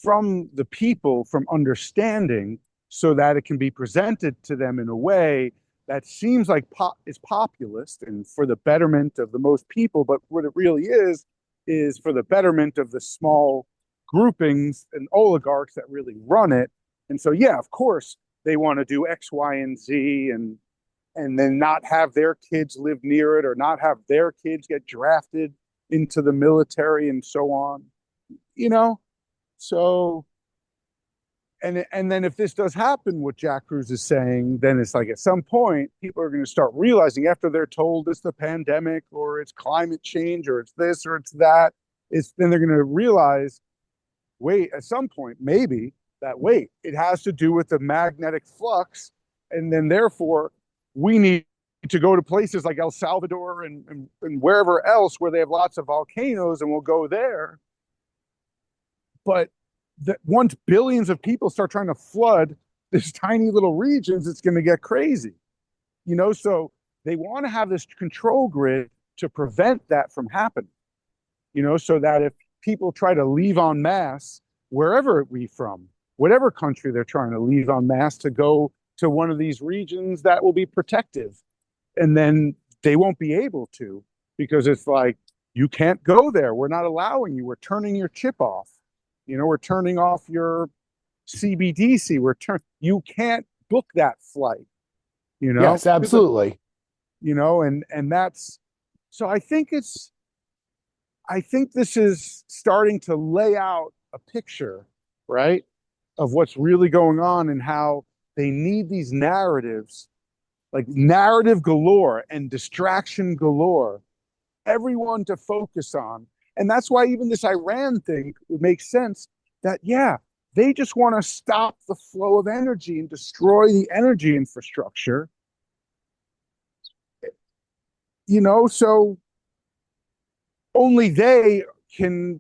from the people, from understanding, so that it can be presented to them in a way that seems like is populist and for the betterment of the most people, but what it really is for the betterment of the small groupings and oligarchs that really run it. And so, yeah, of course, they want to do X, Y, and Z, and then not have their kids live near it, or not have their kids get drafted into the military and so on. So, and then if this does happen, what Jack Kruse is saying, then it's like at some point people are going to start realizing, after they're told it's the pandemic or it's climate change or it's this or it's that, then they're going to realize, wait, at some point, maybe it has to do with the magnetic flux. And then therefore we need to go to places like El Salvador and wherever else where they have lots of volcanoes, and we'll go there. But that once billions of people start trying to flood this tiny little regions, it's going to get crazy. So they want to have this control grid to prevent that from happening, so that if people try to leave en masse, wherever it be from, whatever country they're trying to leave en masse to go to one of these regions that will be protective, and then they won't be able to, because it's like, you can't go there. We're not allowing you. We're turning your chip off. We're turning off your CBDC. You can't book that flight. Yes, absolutely. And that's, so I think this is starting to lay out a picture, right, of what's really going on, and how they need these narratives, like narrative galore and distraction galore, everyone to focus on. And that's why even this Iran thing would make sense, that, yeah, they just want to stop the flow of energy and destroy the energy infrastructure. So only they can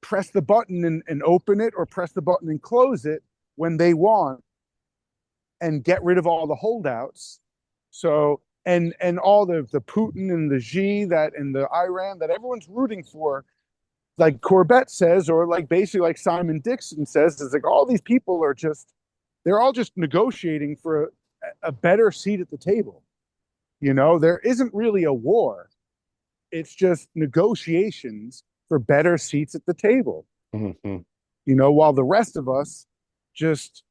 press the button and open it, or press the button and close it when they want, and get rid of all the holdouts. So, and all the Putin and the Xi and the Iran that everyone's rooting for, like Corbett says, or like basically like Simon Dixon says, is like, all these people are they're all just negotiating for a better seat at the table. There isn't really a war. It's just negotiations for better seats at the table. Mm-hmm. While the rest of us just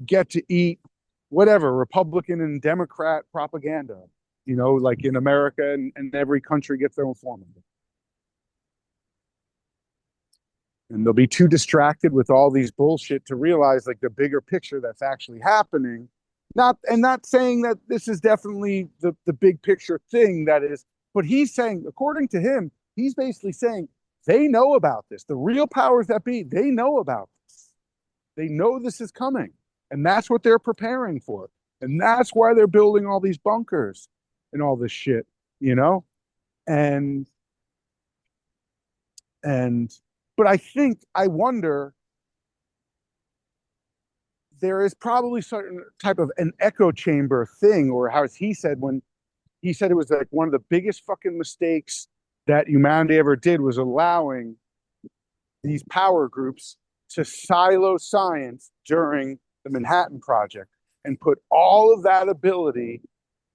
get to eat whatever Republican and Democrat propaganda, like in America, and every country gets their own form of it. And they'll be too distracted with all these bullshit to realize like the bigger picture that's actually happening. Not saying that this is definitely the big picture thing that is, but he's saying, according to him, he's basically saying they know about this. The real powers that be, they know about this. They know this is coming. And that's what they're preparing for. And that's why they're building all these bunkers and all this shit, but I wonder, there is probably certain type of an echo chamber thing, or how he said, when he said it was like one of the biggest fucking mistakes that humanity ever did, was allowing these power groups to silo science during the Manhattan Project, and put all of that ability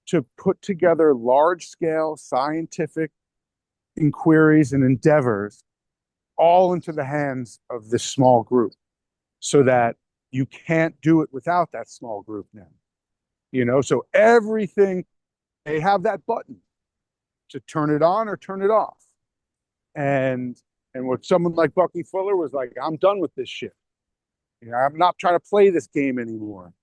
to put together large scale scientific inquiries and endeavors all into the hands of this small group, so that you can't do it without that small group now. So everything, they have that button to turn it on or turn it off. And what someone like Bucky Fuller was like, I'm done with this shit. I'm not trying to play this game anymore.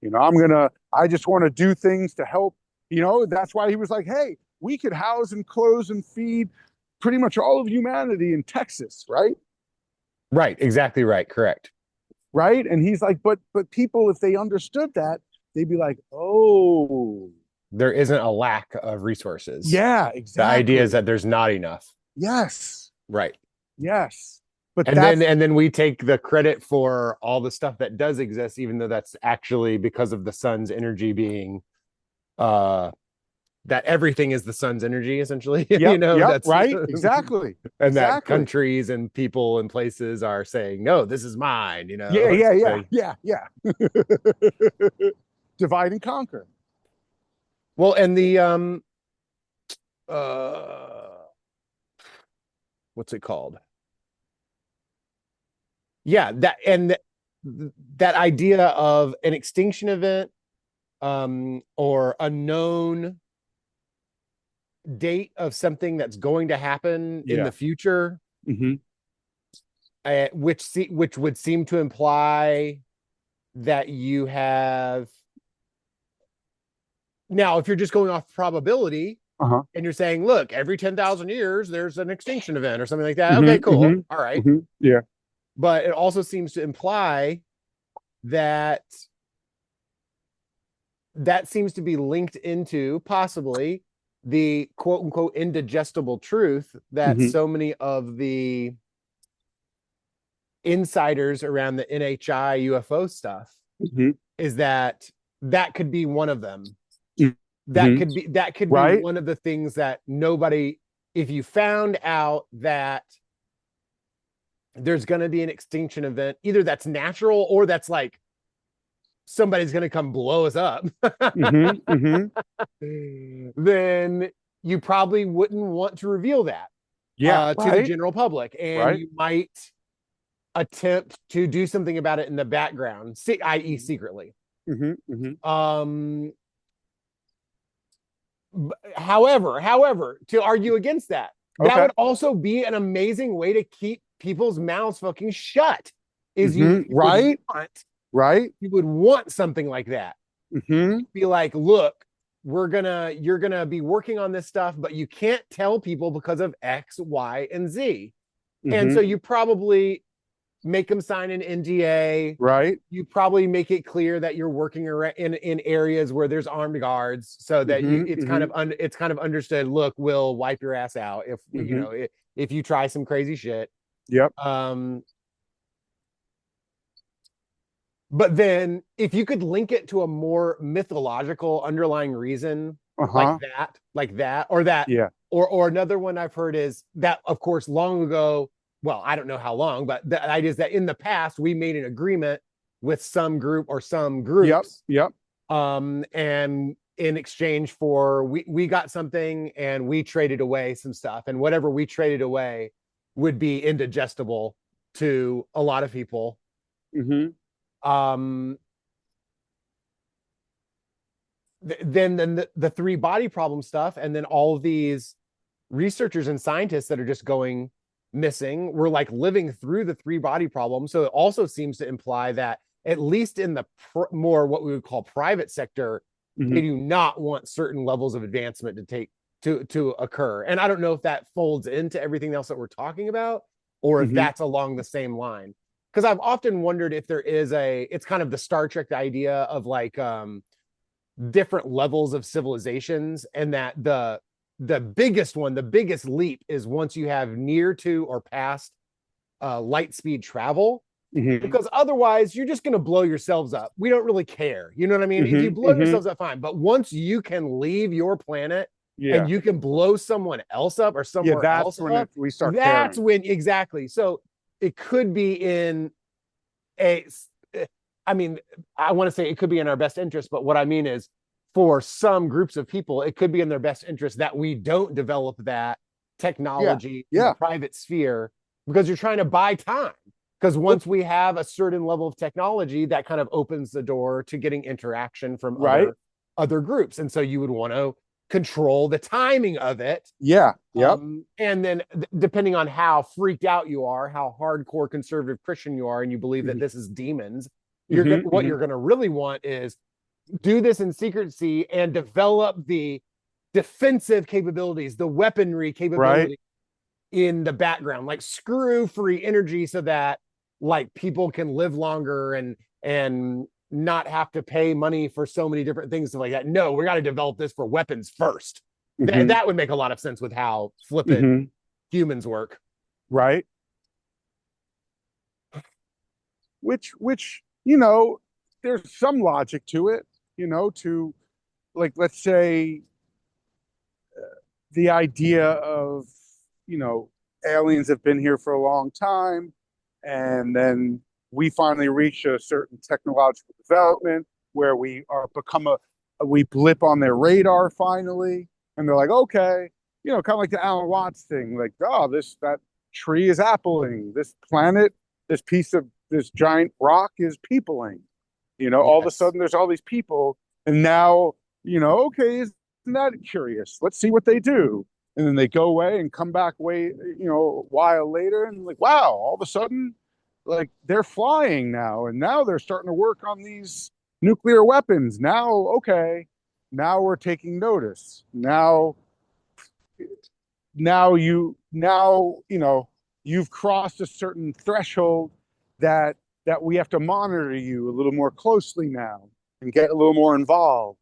I just want to do things to help. That's why he was like, hey, we could house and clothe and feed pretty much all of humanity in Texas, right? Right, exactly right, correct. Right? And he's like, but people, if they understood that, they'd be like, oh. There isn't a lack of resources. Yeah, exactly. The idea is that there's not enough. Yes. Right. Yes. But and then we take the credit for all the stuff that does exist, even though that's actually because of the sun's energy being that everything is the sun's energy, essentially. Yep, that's right. Exactly. And that countries and people and places are saying, no, this is mine, Yeah. Divide and conquer. Well, and the what's it called? Yeah, that idea of an extinction event or a known date of something that's going to happen in the future, which would seem to imply that you have. Now, if you're just going off probability and you're saying, look, every 10,000 years, there's an extinction event or something like that. Okay, cool. All right. Yeah. But it also seems to imply that seems to be linked into possibly the quote unquote indigestible truth that so many of the insiders around the NHI UFO stuff is that could be one of them. That could be one of the things that nobody, if you found out that there's going to be an extinction event, either that's natural or that's like somebody's going to come blow us up, then you probably wouldn't want to reveal that to the general public. And you might attempt to do something about it in the background, i.e. secretly. However, to argue against that, that would also be an amazing way to keep people's mouths fucking shut. Is you would want something like that. Be like, look, you're gonna be working on this stuff, but you can't tell people because of X, Y, and Z. And so you probably make them sign an NDA. Right. You probably make it clear that you're working in areas where there's armed guards, so that it's kind of understood. Look, we'll wipe your ass out if you try some crazy shit. Yep. But then if you could link it to a more mythological underlying reason, like that, or another one I've heard is that, of course, long ago. Well, I don't know how long, but the idea is that in the past we made an agreement with some group or some groups. Yep. And in exchange for we got something and we traded away some stuff, and whatever we traded away would be indigestible to a lot of people. Then the three body problem stuff, and then all of these researchers and scientists that are just going missing. We're like living through the three body problem. So it also seems to imply that at least in the more what we would call private sector, they do not want certain levels of advancement to occur. And I don't know if that folds into everything else that we're talking about, or if that's along the same line. Because I've often wondered if there is it's kind of the Star Trek idea of like different levels of civilizations, and that the biggest leap is once you have near to or past light speed travel, because otherwise you're just going to blow yourselves up. We don't really care. You know what I mean? If you blow yourselves up, fine. But once you can leave your planet and you can blow someone else up or somewhere else up, we start that's caring. when, exactly. So it could be in I want to say it could be in our best interest, but what I mean is, for some groups of people, it could be in their best interest that we don't develop that Yeah. technology in the Yeah. private sphere because you're trying to buy time. Because once we have a certain level of technology, that kind of opens the door to getting interaction from Right. other groups. And so you would want to control the timing of it. Yeah. Yep. And then depending on how freaked out you are, how hardcore conservative Christian you are, and you believe that this is demons, what you're going to really want is do this in secrecy and develop the defensive capabilities, the weaponry capability Right. in the background, like screw free energy so that like people can live longer and not have to pay money for so many different things, stuff like that. No, we got to develop this for weapons first. That would make a lot of sense with how flippant humans work. Right. Which, you know, there's some logic to it, you know, to like, let's say the idea of, you know, aliens have been here for a long time, and then we finally reach a certain technological development where we are become we blip on their radar finally, and they're like, okay, you know, kind of like the Alan Watts thing, like, oh, that tree is appling, this planet, this giant rock is peopling, you know, all of a sudden there's all these people, and now, you know, okay, isn't that curious? Let's see what they do. And then they go away and come back you know, a while later, and like, wow, all of a sudden, like they're flying now, and now they're starting to work on these nuclear weapons. Now, okay, now we're taking notice. Now you know, you've crossed a certain threshold that we have to monitor you a little more closely now and get a little more involved.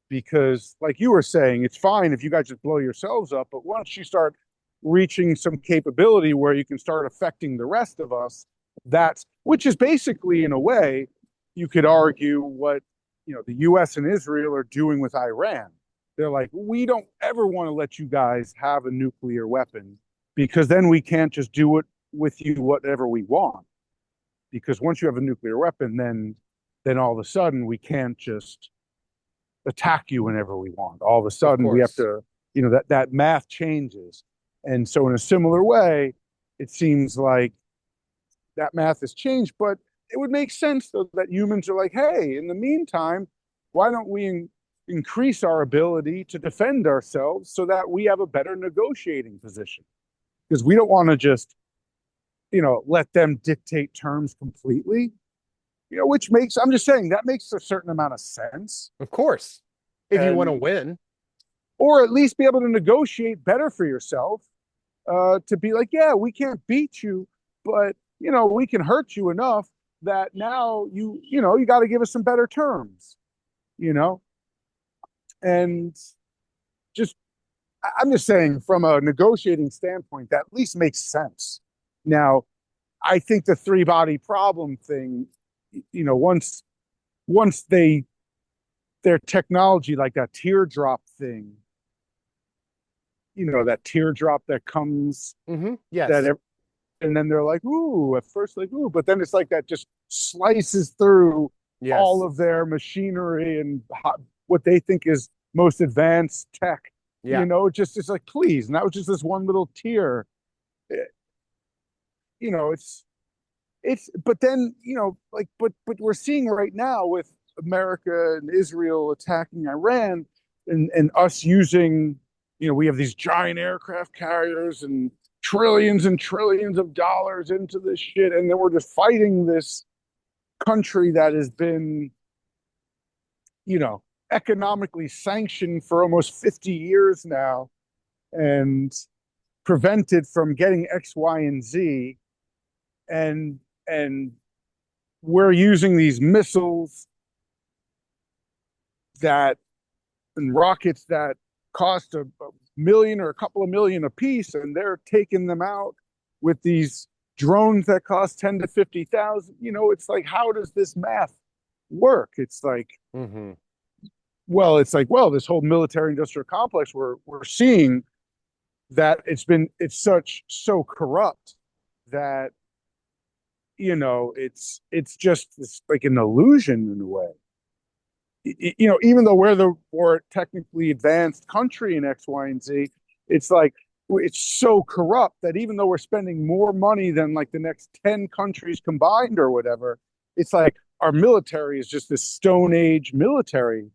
Because like you were saying, it's fine if you guys just blow yourselves up, but once you start reaching some capability where you can start affecting the rest of us, which is basically, in a way, you could argue what, you know, the US and Israel are doing with Iran. They're like, we don't ever want to let you guys have a nuclear weapon, because then we can't just do it with you whatever we want. Because once you have a nuclear weapon, then all of a sudden we can't just attack you whenever we want. All of a sudden we have to, you know, that math changes. And so in a similar way, it seems like that math has changed, but it would make sense though that humans are like, hey, in the meantime, why don't we increase our ability to defend ourselves so that we have a better negotiating position? Because we don't want to just, you know, let them dictate terms completely. You know, which makes, I'm just saying, that makes a certain amount of sense. Of course. If you want to win. Or at least be able to negotiate better for yourself, to be like, yeah, we can't beat you, but, you know, we can hurt you enough that now you know, you got to give us some better terms, you know? And just, I'm just saying, from a negotiating standpoint, that at least makes sense. Now, I think the three body problem thing, you know, once their technology, like that teardrop thing, you know, that teardrop that comes, yes, and then they're like, ooh, at first like, ooh, but then it's like that just slices through all of their machinery and what they think is most advanced tech. You know, it's like, please, and that was just this one little tear. You know, but then, you know, like, but we're seeing right now with America and Israel attacking Iran, and us using, you know, we have these giant aircraft carriers and trillions of dollars into this shit, and then we're just fighting this country that has been, you know, economically sanctioned for almost 50 years now and prevented from getting X, Y, and Z. And we're using these missiles and rockets that cost a million or a couple of million a piece, and they're taking them out with these drones that cost 10 to 50,000. You know, it's like, how does this math work? It's like, well, it's like, well, this whole military industrial complex, we're seeing that it's so corrupt that, you know, it's like an illusion in a way. You know, even though we're the more technically advanced country in X, Y, and Z, it's like it's so corrupt that even though we're spending more money than like the next 10 countries combined or whatever, it's like our military is just this Stone Age military.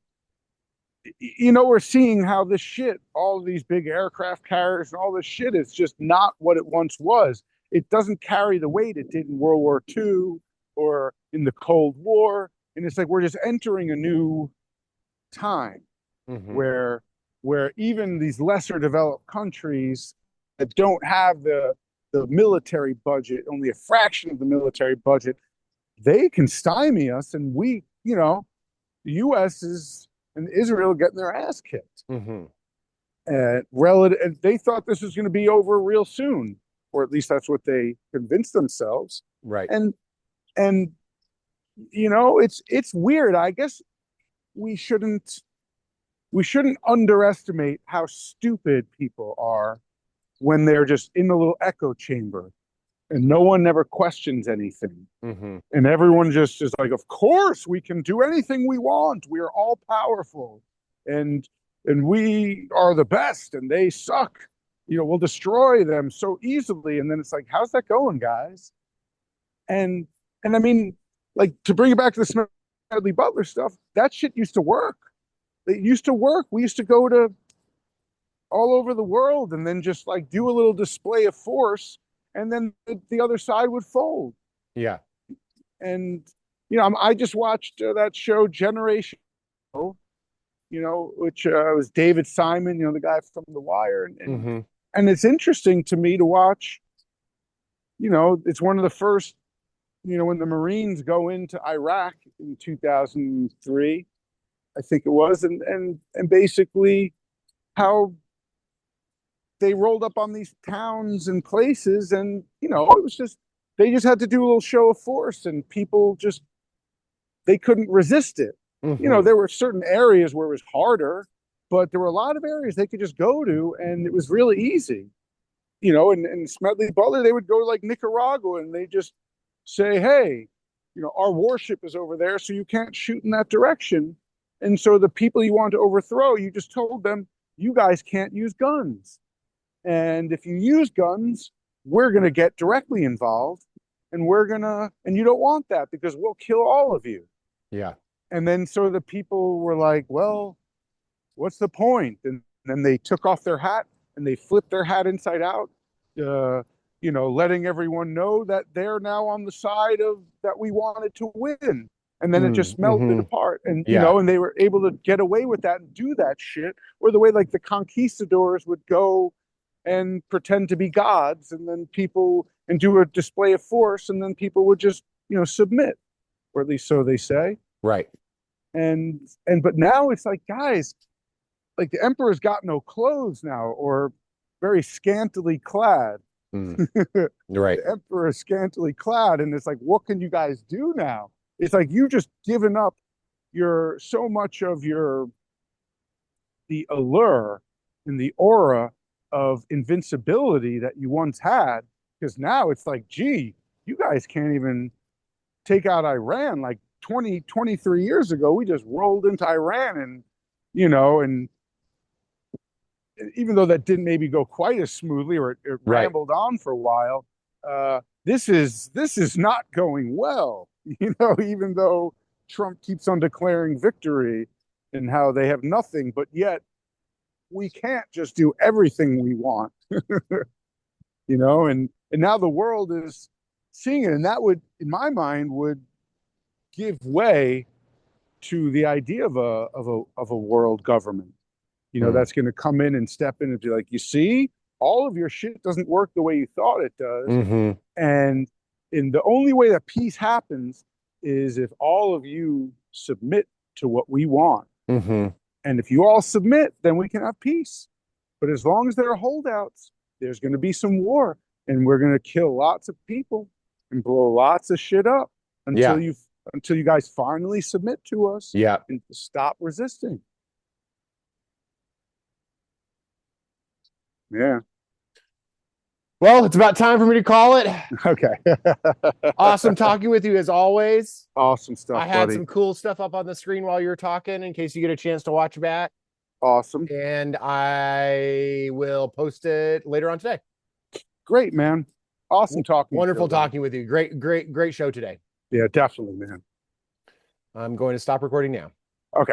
You know, we're seeing how this shit, all these big aircraft carriers and all this shit is just not what it once was. It doesn't carry the weight it did in World War II or in the Cold War. And it's like we're just entering a new time where even these lesser developed countries that don't have the military budget, only a fraction of the military budget, they can stymie us, and we, you know, the U.S. is and Israel getting their ass kicked. Relative, they thought this was going to be over real soon, or at least that's what they convinced themselves. Right. And you know, it's weird. I guess we shouldn't underestimate how stupid people are when they're just in a little echo chamber and no one ever questions anything. And everyone just is like, of course we can do anything we want. We are all powerful and we are the best and they suck. You know, we'll destroy them so easily. And then it's like, how's that going, guys? And I mean, like, to bring it back to the Smedley Butler stuff, that shit used to work. It used to work. We used to go to all over the world and then just like do a little display of force, and then the other side would fold. Yeah. And, you know, I just watched that show Generation, you know, which was David Simon, you know, the guy from The Wire. And it's interesting to me to watch, you know, it's one of the first, you know, when the Marines go into Iraq in 2003, I think it was, and basically how they rolled up on these towns and places, and you know, it was just they just had to do a little show of force, and people just they couldn't resist it. You know, there were certain areas where it was harder, but there were a lot of areas they could just go to, and it was really easy. You know, and Smedley Butler, they would go to like Nicaragua, and they just say, hey, you know, our warship is over there, so you can't shoot in that direction. And so the people you want to overthrow, you just told them, you guys can't use guns. And if you use guns, we're going to get directly involved, and and you don't want that because we'll kill all of you. Yeah. And then so the people were like, well, what's the point? And then they took off their hat and they flipped their hat inside out, you know, letting everyone know that they're now on the side of that we wanted to win. And then it just melted apart. And, you know, and they were able to get away with that and do that shit. Or the way like the conquistadors would go and pretend to be gods, and then people and do a display of force, and then people would just, you know, submit, or at least so they say. Right. And but now it's like, guys, like the emperor's got no clothes now, or very scantily clad. Right. The emperor is scantily clad, and it's like, what can you guys do now? It's like you just given up your so much of the allure and the aura of invincibility that you once had, because now it's like, gee, you guys can't even take out Iran. Like 23 years ago, we just rolled into Iran, and you know, and even though that didn't maybe go quite as smoothly, or it rambled on for a while, this is not going well. You know, even though Trump keeps on declaring victory and how they have nothing, but yet we can't just do everything we want. You know, and now the world is seeing it, and that would, in my mind, would give way to the idea of a world government. You know, that's going to come in and step in and be like, you see, all of your shit doesn't work the way you thought it does. And in the only way that peace happens is if all of you submit to what we want. And if you all submit, then we can have peace. But as long as there are holdouts, there's going to be some war, and we're going to kill lots of people and blow lots of shit up until you guys finally submit to us and stop resisting. Yeah. Well, it's about time for me to call it. Okay. Awesome talking with you as always. Awesome stuff, I had some cool stuff up on the screen while you were talking in case you get a chance to watch back. Awesome. And I will will post it later on today. Great, man. Awesome talking. Wonderful talking with you. Great show today. Yeah, definitely, man. I'm going to stop recording now. Okay.